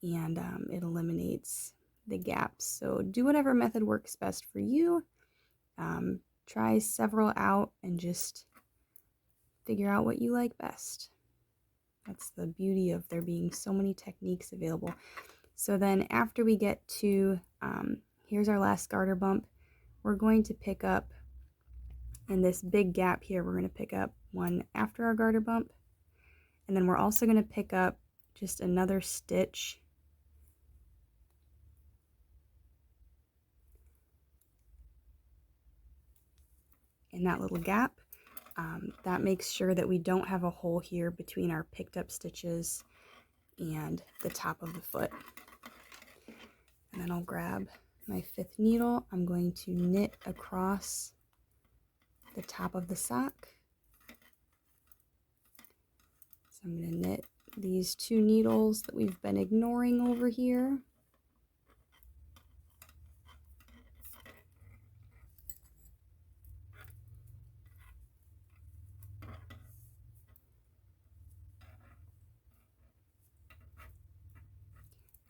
and it eliminates the gaps. So do whatever method works best for you. Try several out and just figure out what you like best. That's the beauty of there being so many techniques available. So then after we get to, here's our last garter bump, we're going to pick up, in this big gap here, we're going to pick up one after our garter bump. And then we're also going to pick up just another stitch in that little gap. That makes sure that we don't have a hole here between our picked up stitches and the top of the foot. And then I'll grab my 5th needle, I'm going to knit across the top of the sock. So I'm going to knit these 2 needles that we've been ignoring over here.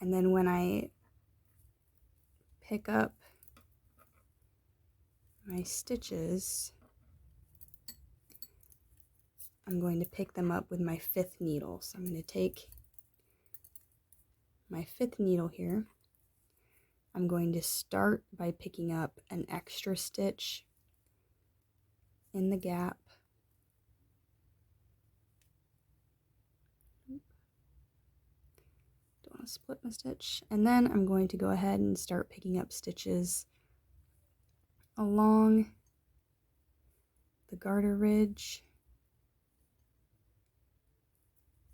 And then when I pick up my stitches, I'm going to pick them up with my 5th needle. So I'm going to take my 5th needle here. I'm going to start by picking up an extra stitch in the gap. Don't want to split my stitch. And then I'm going to go ahead and start picking up stitches along the garter ridge.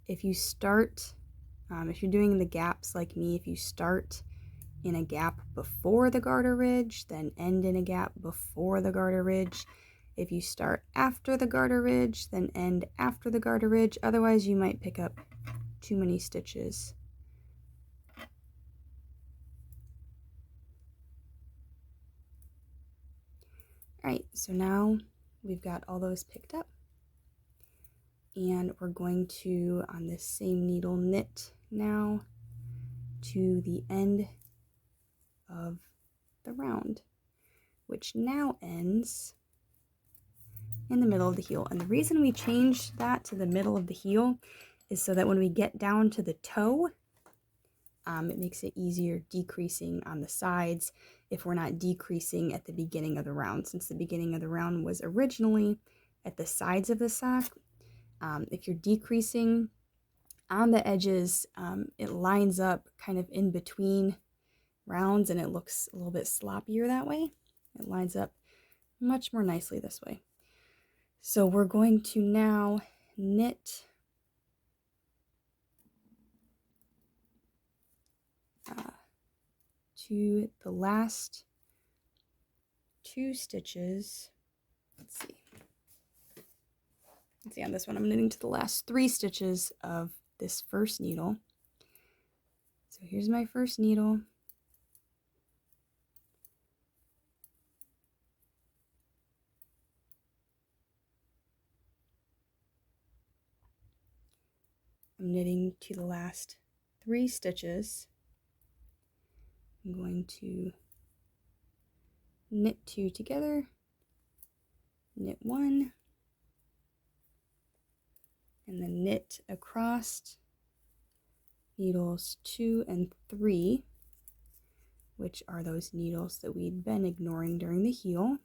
If you start, if you're doing the gaps like me, if you start in a gap before the garter ridge, then end in a gap before the garter ridge. If you start after the garter ridge, then end after the garter ridge. Otherwise, you might pick up too many stitches. All right, so now we've got all those picked up. And we're going to, on this same needle, knit now to the end of the round, which now ends in the middle of the heel. And the reason we changed that to the middle of the heel is so that when we get down to the toe, it makes it easier decreasing on the sides if we're not decreasing at the beginning of the round, since the beginning of the round was originally at the sides of the sock. If you're decreasing on the edges, it lines up kind of in between rounds and it looks a little bit sloppier that way. It lines up much more nicely this way. So we're going to now knit to the last 2 stitches. Let's see, on this one I'm knitting to the last 3 stitches of this first needle. So here's my first needle. I'm knitting to the last 3 stitches. I'm going to knit 2 together, knit 1, and then knit across needles 2 and 3, which are those needles that we'd been ignoring during the heel.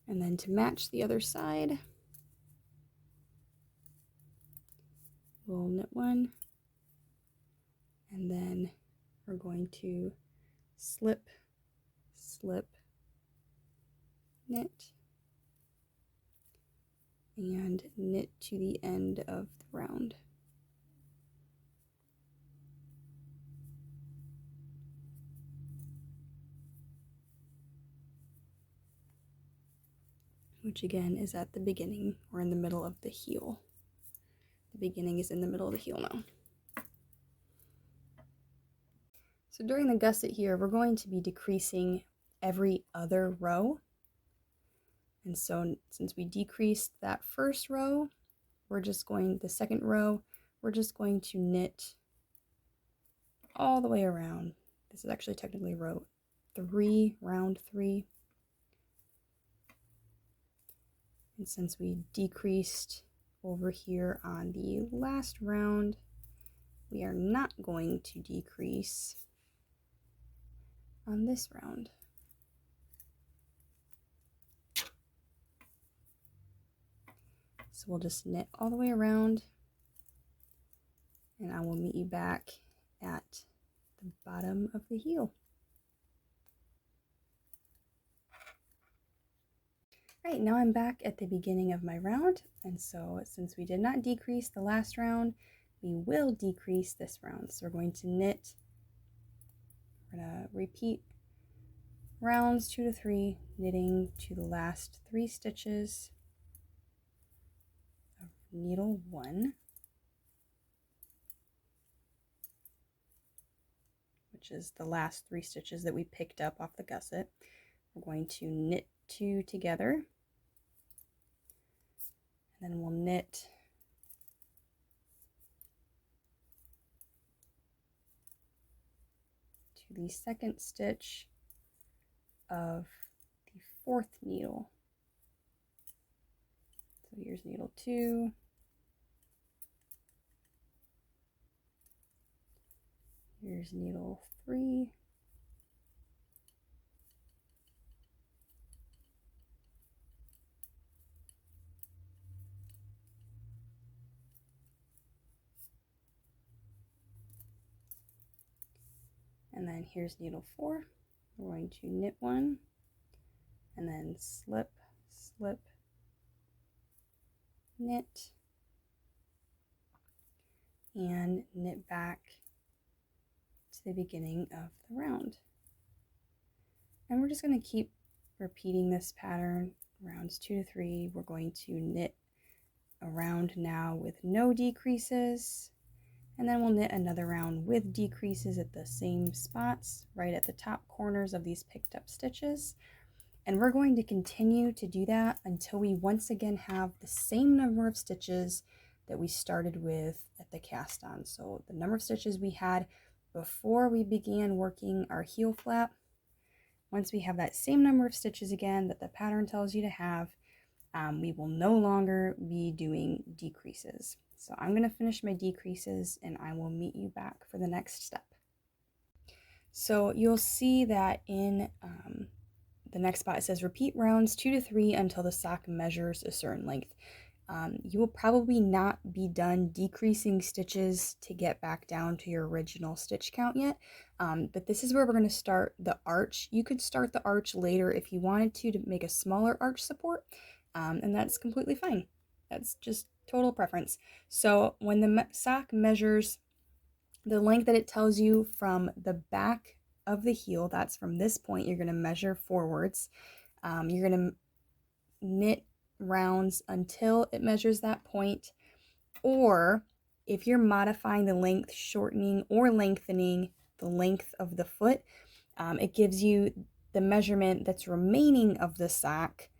And then to match the other side, we'll knit 1, and then we're going to slip, slip, knit, and knit to the end of the round. Which again is at the beginning or in the middle of the heel. The beginning is in the middle of the heel now. So during the gusset here, we're going to be decreasing every other row. And so since we decreased that first row, the second row, we're just going to knit all the way around. This is actually technically round 3. And since we decreased over here on the last round, we are not going to decrease on this round. So we'll just knit all the way around, and I will meet you back at the bottom of the heel. All right, now I'm back at the beginning of my round, and so since we did not decrease the last round, we will decrease this round. So we're going to knit, we're going to repeat rounds 2 to 3, knitting to the last 3 stitches of needle 1, which is the last 3 stitches that we picked up off the gusset. We're going to knit 2 together, and then we'll knit to the second stitch of the 4th needle. So here's needle 2, here's needle 3, and then here's needle 4. We're going to knit 1, and then slip, slip, knit, and knit back to the beginning of the round. And we're just going to keep repeating this pattern, rounds 2 to 3. We're going to knit a round now with no decreases, and then we'll knit another round with decreases at the same spots, right at the top corners of these picked up stitches. And we're going to continue to do that until we once again have the same number of stitches that we started with at the cast on. So the number of stitches we had before we began working our heel flap, once we have that same number of stitches again that the pattern tells you to have, we will no longer be doing decreases. So I'm going to finish my decreases and I will meet you back for the next step. So you'll see that in the next spot it says repeat rounds 2 to 3 until the sock measures a certain length. You will probably not be done decreasing stitches to get back down to your original stitch count yet, but this is where we're going to start the arch. You could start the arch later if you wanted to make a smaller arch support, and that's completely fine. That's just total preference. So when the sock measures the length that it tells you from the back of the heel, that's from this point, you're going to measure forwards. You're going to knit rounds until it measures that point, or if you're modifying the length, shortening or lengthening the length of the foot, it gives you the measurement that's remaining of the sock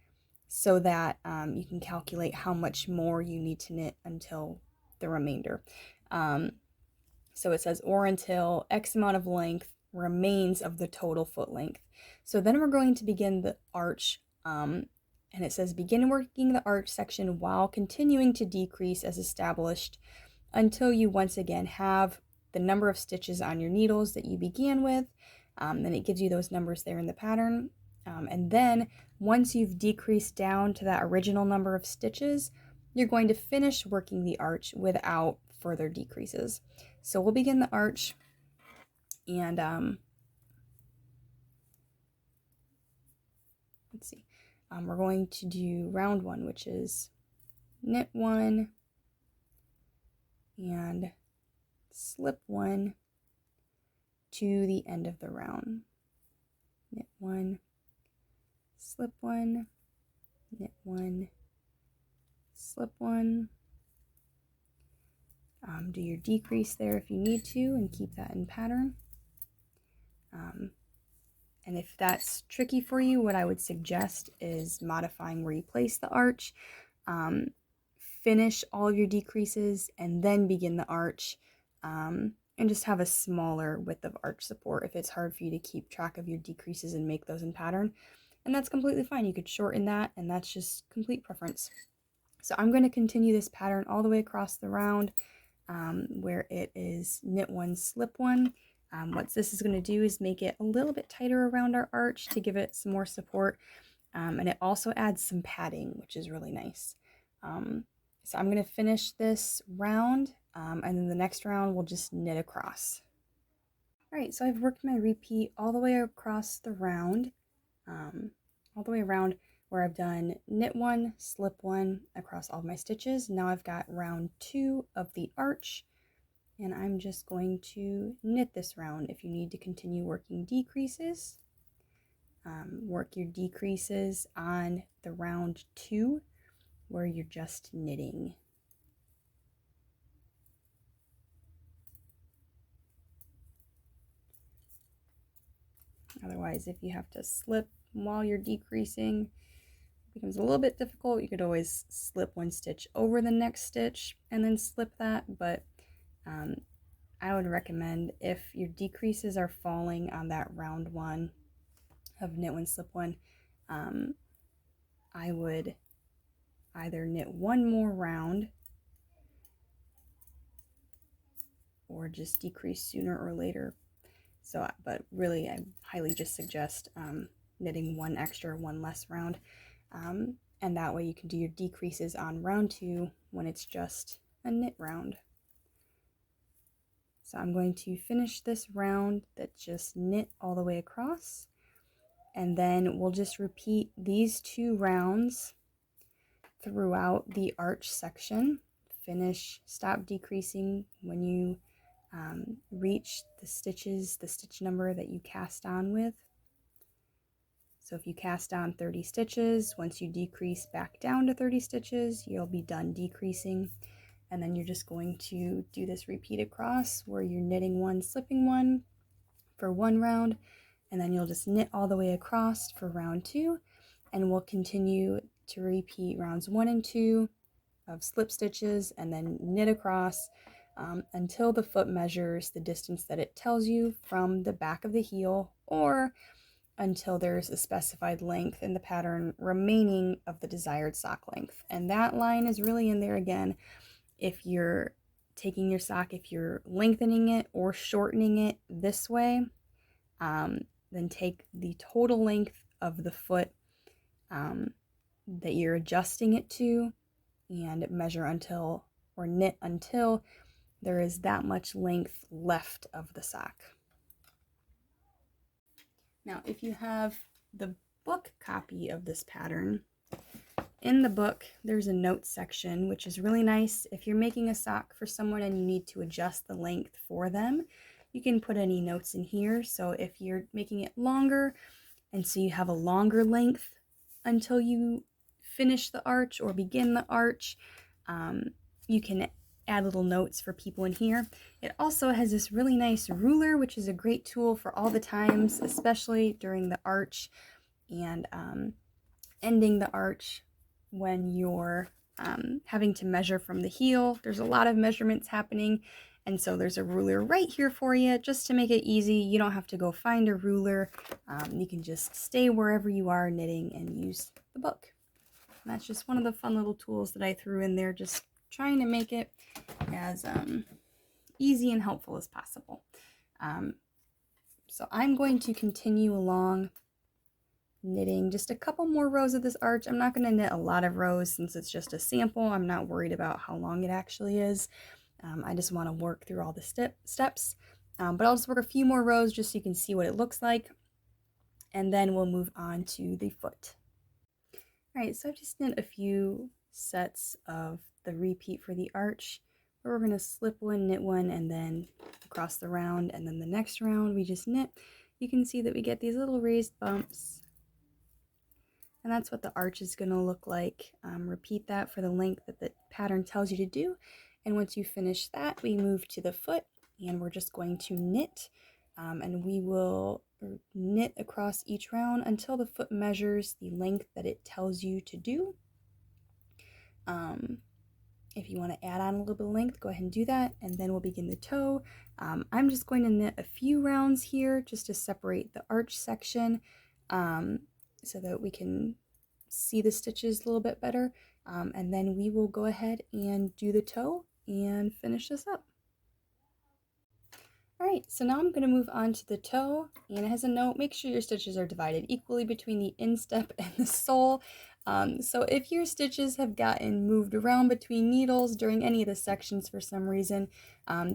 so that you can calculate how much more you need to knit until the remainder. So it says or until X amount of length remains of the total foot length. So then we're going to begin the arch, and it says begin working the arch section while continuing to decrease as established until you once again have the number of stitches on your needles that you began with. And it gives you those numbers there in the pattern. And then once you've decreased down to that original number of stitches, you're going to finish working the arch without further decreases. So we'll begin the arch, and let's see. We're going to do round 1, which is knit 1 and slip 1 to the end of the round. Knit 1, slip 1, knit 1, slip 1. Do your decrease there if you need to and keep that in pattern. And if that's tricky for you, what I would suggest is modifying where you place the arch. Finish all of your decreases and then begin the arch, and just have a smaller width of arch support if it's hard for you to keep track of your decreases and make those in pattern. And that's completely fine. You could shorten that, and that's just complete preference. So I'm going to continue this pattern all the way across the round, where it is knit 1, slip 1. What this is going to do is make it a little bit tighter around our arch to give it some more support, and it also adds some padding, which is really nice. So I'm going to finish this round, and then the next round we'll just knit across. All right, so I've worked my repeat all the way across the round, all the way around where I've done knit one, slip one across all of my stitches. Now I've got round 2 of the arch, and I'm just going to knit this round. If you need to continue working decreases, work your decreases on the round 2 where you're just knitting. Otherwise, if you have to slip while you're decreasing, it becomes a little bit difficult. You could always slip one stitch over the next stitch and then slip that, but I would recommend, if your decreases are falling on that round 1 of knit one, slip one, I would either knit one more round or just decrease sooner or later. So, but really, I highly just suggest knitting one less round, and that way you can do your decreases on round 2 when it's just a knit round. So I'm going to finish this round that just knit all the way across, and then we'll just repeat these 2 rounds throughout the arch section. Stop decreasing when you reach the stitch number that you cast on with. So if you cast on 30 stitches, once you decrease back down to 30 stitches, you'll be done decreasing. And then you're just going to do this repeat across where you're knitting one, slipping one for one round, and then you'll just knit all the way across for round 2, and we'll continue to repeat rounds 1 and 2 of slip stitches and then knit across until the foot measures the distance that it tells you from the back of the heel, or until there's a specified length in the pattern remaining of the desired sock length. And that line is really in there again. If you're taking your sock, if you're lengthening it or shortening it this way, then take the total length of the foot that you're adjusting it to and measure until, or knit until, there is that much length left of the sock. Now, if you have the book copy of this pattern, in the book, there's a notes section, which is really nice. If you're making a sock for someone and you need to adjust the length for them, you can put any notes in here. So if you're making it longer, and so you have a longer length until you finish the arch or begin the arch, you can add little notes for people in here. It also has this really nice ruler, which is a great tool for all the times, especially during the arch and ending the arch when you're having to measure from the heel. There's a lot of measurements happening, and so there's a ruler right here for you just to make it easy. You don't have to go find a ruler. You can just stay wherever you are knitting and use the book. And that's just one of the fun little tools that I threw in there, just trying to make it as easy and helpful as possible. So I'm going to continue along knitting just a couple more rows of this arch. I'm not going to knit a lot of rows since it's just a sample. I'm not worried about how long it actually is. I just want to work through all the steps. But I'll just work a few more rows just so you can see what it looks like. And then we'll move on to the foot. All right, so I've just knit a few sets of the repeat for the arch, where we're going to slip one, knit one, and then across the round, and then the next round we just knit. You can see that we get these little raised bumps, and that's what the arch is going to look like. Repeat that for the length that the pattern tells you to do, and once you finish that, we move to the foot, and we're just going to knit, and we will knit across each round until the foot measures the length that it tells you to do. If you want to add on a little bit of length, go ahead and do that, and then we'll begin the toe. I'm just going to knit a few rounds here just to separate the arch section so that we can see the stitches a little bit better, and then we will go ahead and do the toe and finish this up. Alright, so now I'm going to move on to the toe, and it has a note: make sure your stitches are divided equally between the instep and the sole. So if your stitches have gotten moved around between needles during any of the sections for some reason,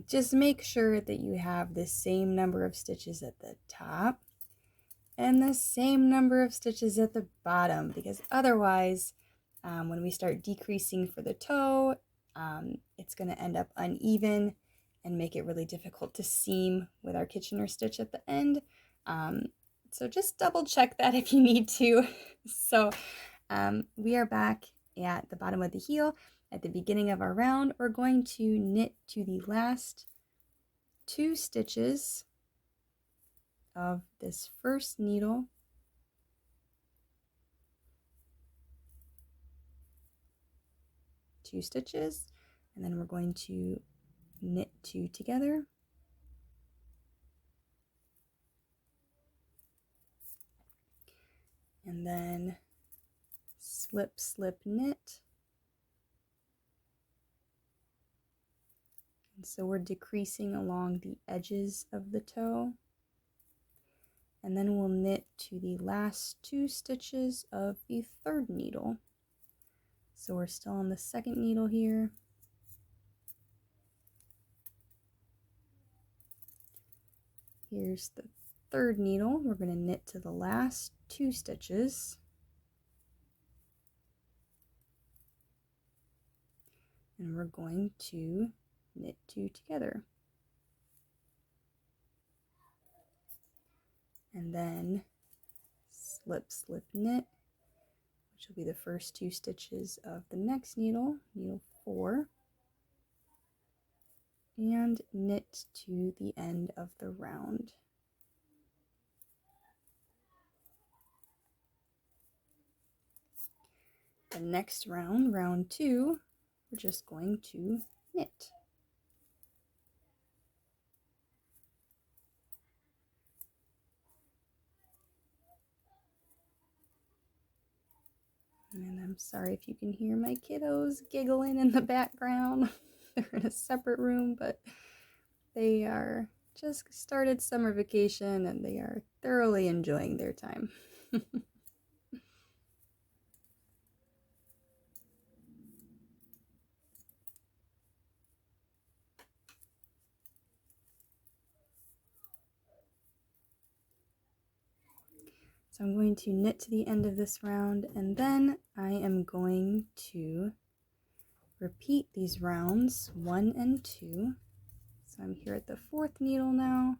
just make sure that you have the same number of stitches at the top and the same number of stitches at the bottom, because otherwise when we start decreasing for the toe, it's going to end up uneven and make it really difficult to seam with our Kitchener stitch at the end. So just double check that if you need to. So we are back at the bottom of the heel. At the beginning of our round, we're going to knit to the last 2 stitches of this first needle. Two stitches, and then we're going to knit 2 together. And then slip, slip, knit. And so we're decreasing along the edges of the toe. And then we'll knit to the last 2 stitches of the third needle. So we're still on the second needle here. Here's the third needle. We're going to knit to the last 2 stitches. And we're going to knit 2 together. And then slip, slip, knit, which will be the first 2 stitches of the next needle, needle 4, and knit to the end of the round. The next round, round 2, we're just going to knit. And I'm sorry if you can hear my kiddos giggling in the background. They're in a separate room, but they are just started summer vacation and they are thoroughly enjoying their time. So I'm going to knit to the end of this round, and then I am going to repeat these rounds 1 and 2. So I'm here at the 4th needle now.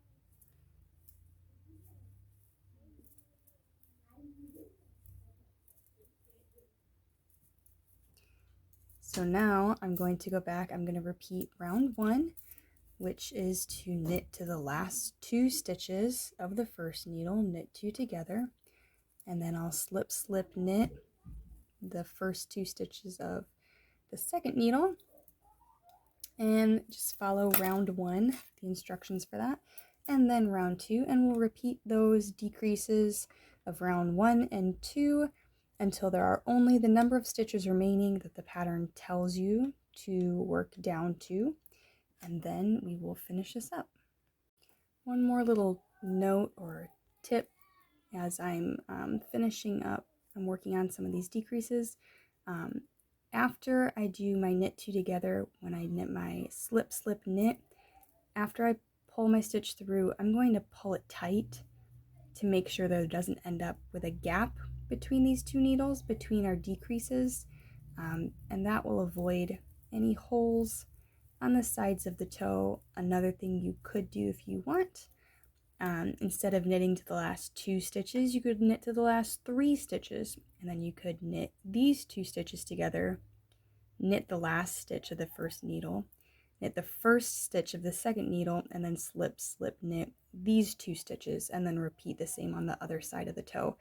So now I'm going to go back. I'm going to repeat round 1, which is to knit to the last 2 stitches of the first needle, knit 2 together, and then I'll slip, slip, knit the first 2 stitches of the second needle, and just follow round 1, the instructions for that, and then round 2, and we'll repeat those decreases of round 1 and 2 until there are only the number of stitches remaining that the pattern tells you to work down to, and then we will finish this up. One more little note or tip as I'm finishing up, I'm working on some of these decreases. After I do my knit 2 together, when I knit my slip, slip, knit, after I pull my stitch through, I'm going to pull it tight to make sure that it doesn't end up with a gap between these 2 needles, between our decreases, and that will avoid any holes on the sides of the toe. Another thing you could do if you want, instead of knitting to the last 2 stitches, you could knit to the last 3 stitches, and then you could knit these 2 stitches together, knit the last stitch of the first needle, knit the first stitch of the second needle, and then slip, slip, knit these 2 stitches, and then repeat the same on the other side of the toe.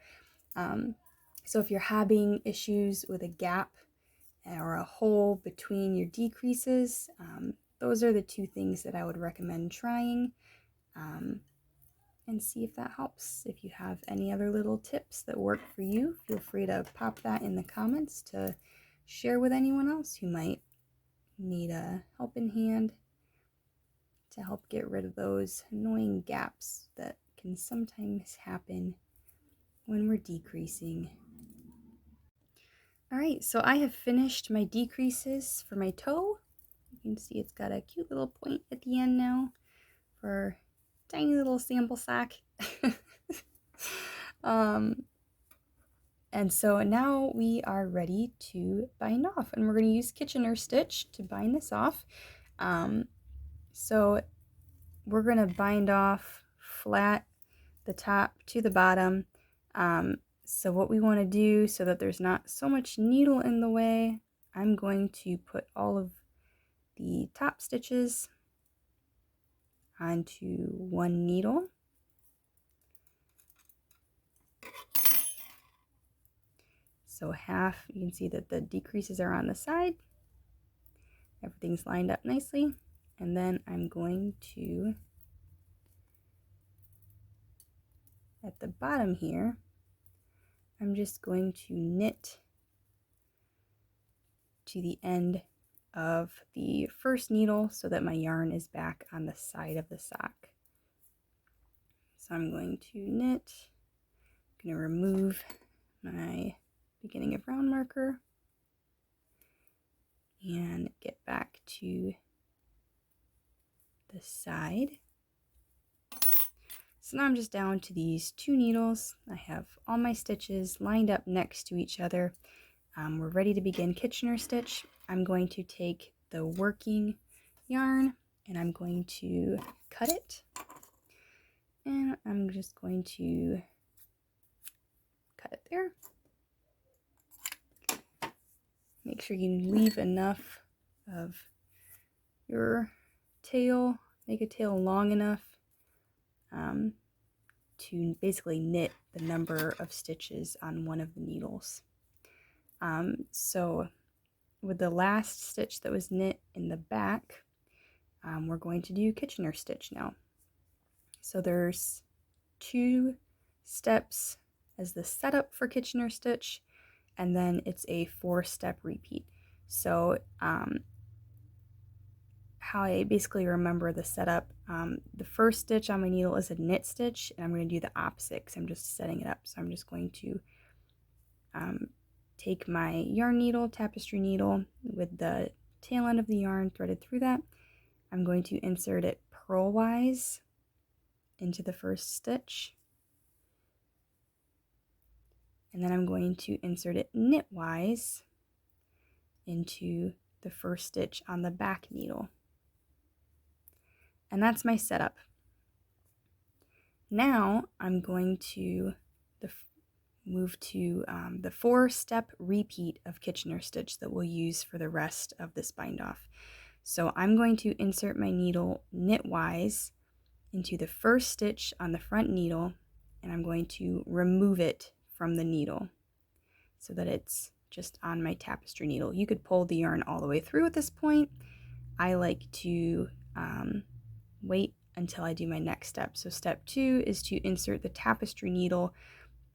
So if you're having issues with a gap or a hole between your decreases, those are the 2 things that I would recommend trying, and see if that helps. If you have any other little tips that work for you, feel free to pop that in the comments to share with anyone else who might need a helping hand to help get rid of those annoying gaps that can sometimes happen when we're decreasing. All right, so I have finished my decreases for my toe. You can see it's got a cute little point at the end now for a tiny little sample sock. And so now we are ready to bind off, and we're going to use Kitchener stitch to bind this off. So we're going to bind off flat the top to the bottom. So what we want to do so that there's not so much needle in the way, I'm going to put all of the top stitches onto one needle. So half, you can see that the decreases are on the side. Everything's lined up nicely. And then I'm going to, at the bottom here, I'm just going to knit to the end of the first needle so that my yarn is back on the side of the sock. So I'm going to knit, I'm going to remove my beginning of round marker and get back to the side. So now I'm just down to these 2 needles. I have all my stitches lined up next to each other. We're ready to begin Kitchener stitch. I'm going to take the working yarn and I'm going to cut it. And I'm just going to cut it there. Make sure you leave enough of your tail, make a tail long enough to basically knit the number of stitches on one of the needles. So with the last stitch that was knit in the back, we're going to do Kitchener stitch now. So there's 2 steps as the setup for Kitchener stitch, and then it's a 4-step repeat. So how I basically remember the setup, the first stitch on my needle is a knit stitch, and I'm going to do the opposite because I'm just setting it up. So I'm just going to take my yarn needle, tapestry needle, with the tail end of the yarn threaded through that. I'm going to insert it purlwise into the first stitch, and then I'm going to insert it knitwise into the first stitch on the back needle. And that's my setup. Now I'm going to move to the 4-step repeat of Kitchener stitch that we'll use for the rest of this bind off. So I'm going to insert my needle knitwise into the first stitch on the front needle, and I'm going to remove it from the needle so that it's just on my tapestry needle. You could pull the yarn all the way through at this point. I like to wait until I do my next step. So step 2 is to insert the tapestry needle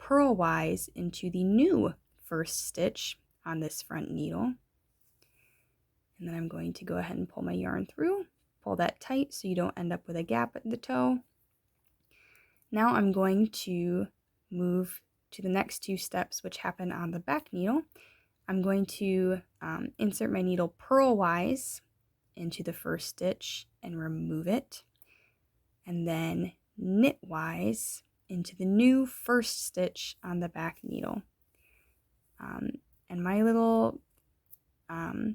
purlwise into the new first stitch on this front needle. And then I'm going to go ahead and pull my yarn through, pull that tight so you don't end up with a gap at the toe. Now I'm going to move to the next 2 steps, which happen on the back needle. I'm going to insert my needle purlwise into the first stitch and remove it, and then knitwise into the new first stitch on the back needle. And my little, I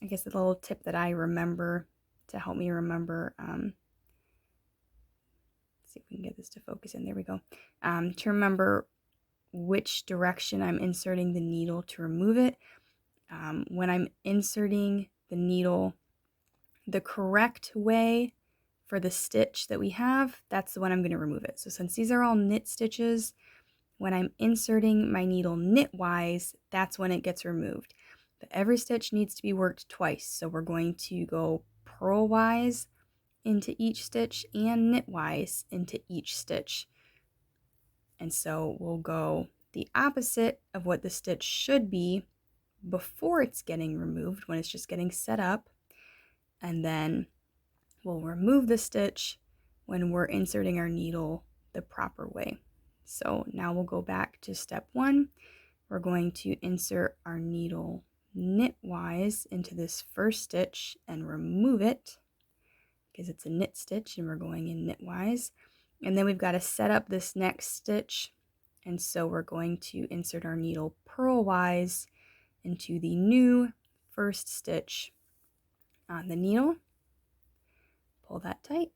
guess the little tip that I remember to help me remember, let's see if we can get this to focus in, there we go, to remember which direction I'm inserting the needle to remove it. When I'm inserting the needle the correct way for the stitch that we have, that's the one I'm going to remove it. So since these are all knit stitches, when I'm inserting my needle knitwise, that's when it gets removed. But every stitch needs to be worked twice. So we're going to go purlwise into each stitch and knitwise into each stitch. And so we'll go the opposite of what the stitch should be before it's getting removed, when it's just getting set up. And then we'll remove the stitch when we're inserting our needle the proper way. So now we'll go back to step 1. we're going to insert our needle knitwise into this first stitch and remove it because it's a knit stitch and we're going in knitwise. And then we've got to set up this next stitch, and so we're going to insert our needle purlwise into the new first stitch on the needle. Pull that tight,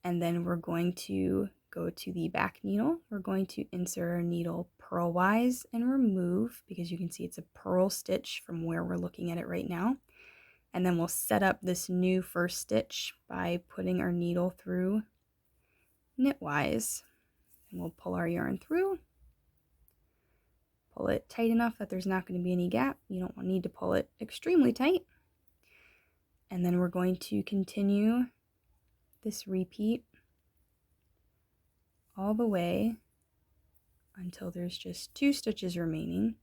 and then we're going to go to the back needle. We're going to insert our needle purlwise and remove, because you can see it's a purl stitch from where we're looking at it right now. And then we'll set up this new first stitch by putting our needle through knitwise. And we'll pull our yarn through, pull it tight enough that there's not going to be any gap. You don't need to pull it extremely tight. And then we're going to continue this repeat all the way until there's just 2 stitches remaining,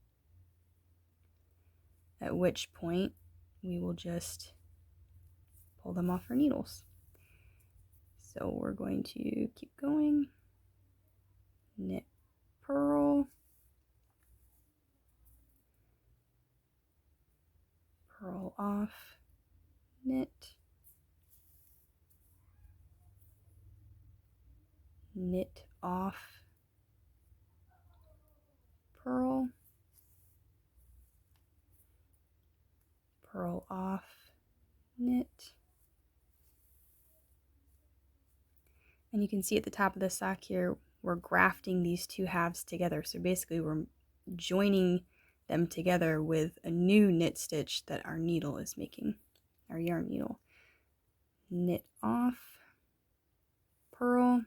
at which point we will just pull them off our needles. So we're going to keep going, knit, purl, purl off, knit, knit off, purl, purl off, knit. And you can see at the top of the sock here, we're grafting these 2 halves together. So basically we're joining them together with a new knit stitch that our needle is making, our yarn needle. Knit off, purl,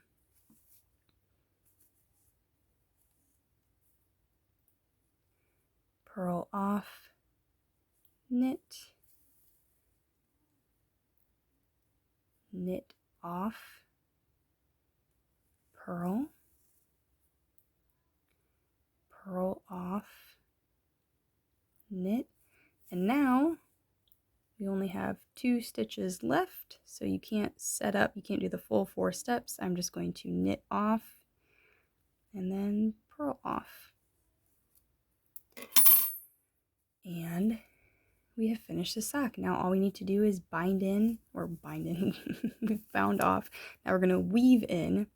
purl off, knit, knit off, purl, purl off, knit. And now we only have 2 stitches left, so you can't set up, you can't do the full 4 steps. I'm just going to knit off and then purl off. And we have finished the sock. Now all we need to do is bind in, we found off. Now we're going to weave in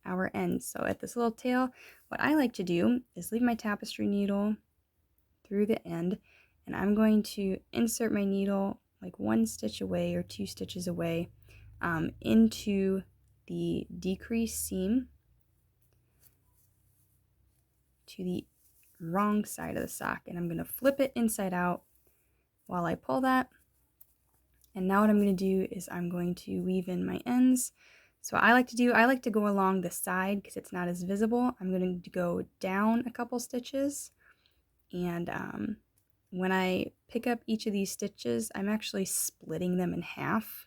our ends. So at this little tail, what I like to do is leave my tapestry needle through the end, and I'm going to insert my needle like 1 stitch away or 2 stitches away into the decreased seam to the wrong side of the sock, and I'm going to flip it inside out while I pull that. And now what I'm going to do is I'm going to weave in my ends. So I like to go along the side because it's not as visible. I'm going to go down a couple stitches, and when I pick up each of these stitches, I'm actually splitting them in half.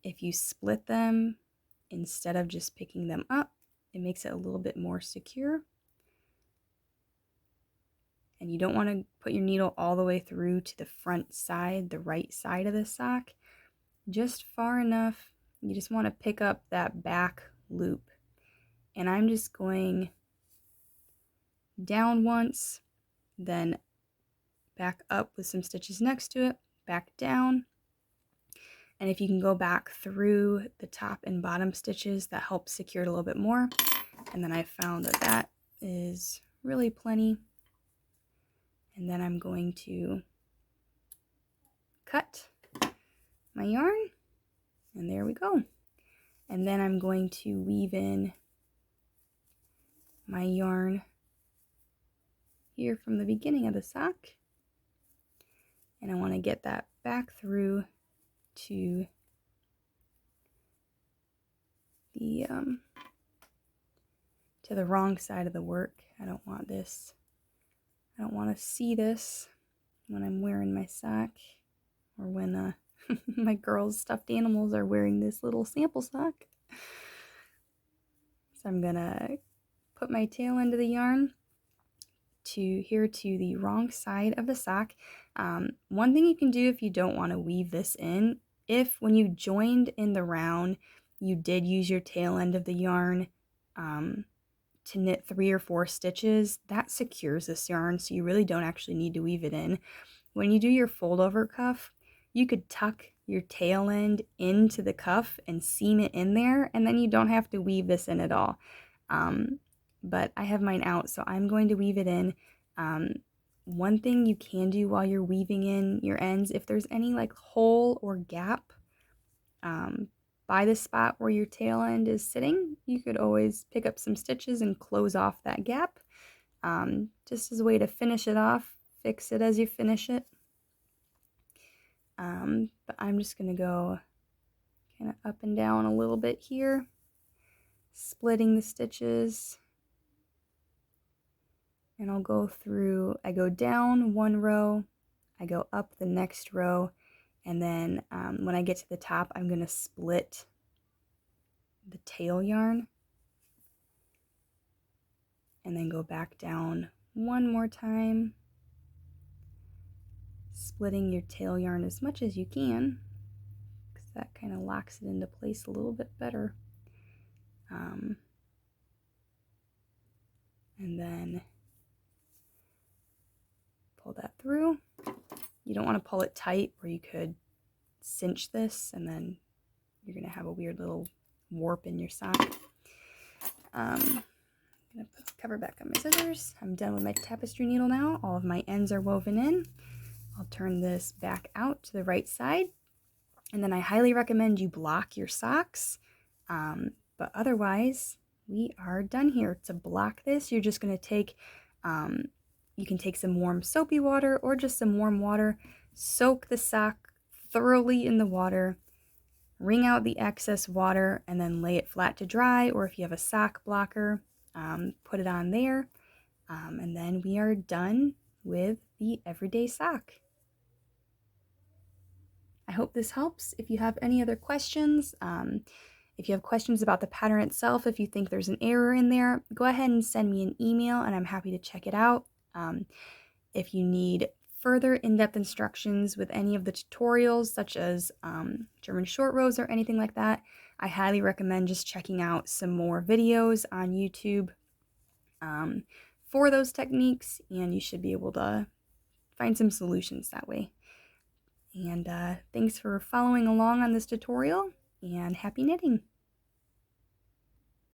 If you split them instead of just picking them up, it makes it a little bit more secure. And you don't want to put your needle all the way through to the front side, the right side of the sock, just far enough. You just want to pick up that back loop. And I'm just going down once, then back up with some stitches next to it, back down. And if you can go back through the top and bottom stitches, that helps secure it a little bit more. And then I found that that is really plenty. And then I'm going to cut my yarn, and there we go. And then I'm going to weave in my yarn here from the beginning of the sock, and I want to get that back through to the wrong side of the work. I don't want this. I don't want to see this when I'm wearing my sock, or when my girls' stuffed animals are wearing this little sample sock. So I'm gonna put my tail into the yarn to the wrong side of the sock. One thing you can do if you don't want to weave this in, if when you joined in the round you did use your tail end of the yarn to knit 3 or 4 stitches, that secures this yarn, so you really don't actually need to weave it in. When you do your fold over cuff, you could tuck your tail end into the cuff and seam it in there, and then you don't have to weave this in at all. But I have mine out, so I'm going to weave it in. One thing you can do while you're weaving in your ends, if there's any like hole or gap by the spot where your tail end is sitting, you could always pick up some stitches and close off that gap, just as a way to finish it off. Fix it as you finish it. But I'm just going to go kind of up and down a little bit here, splitting the stitches. And I'll go through, I go down one row, I go up the next row, and then when I get to the top, I'm going to split the tail yarn and then go back down one more time, splitting your tail yarn as much as you can, because that kind of locks it into place a little bit better. And then pull that through. You don't want to pull it tight, or you could cinch this and then you're going to have a weird little warp in your sock. I'm going to put the cover back on my scissors. I'm done with my tapestry needle now. All of my ends are woven in. I'll turn this back out to the right side. And then I highly recommend you block your socks. But otherwise, we are done here. To block this, you're just going to take, you can take some warm soapy water or just some warm water, soak the sock thoroughly in the water, wring out the excess water, and then lay it flat to dry, or if you have a sock blocker, put it on there. And then we are done with the everyday sock. I hope this helps. If you have any other questions, if you have questions about the pattern itself, if you think there's an error in there, go ahead and send me an email and I'm happy to check it out. If you need further in-depth instructions with any of the tutorials, such as German short rows or anything like that, I highly recommend just checking out some more videos on YouTube for those techniques, and you should be able to find some solutions that way. And thanks for following along on this tutorial, and happy knitting!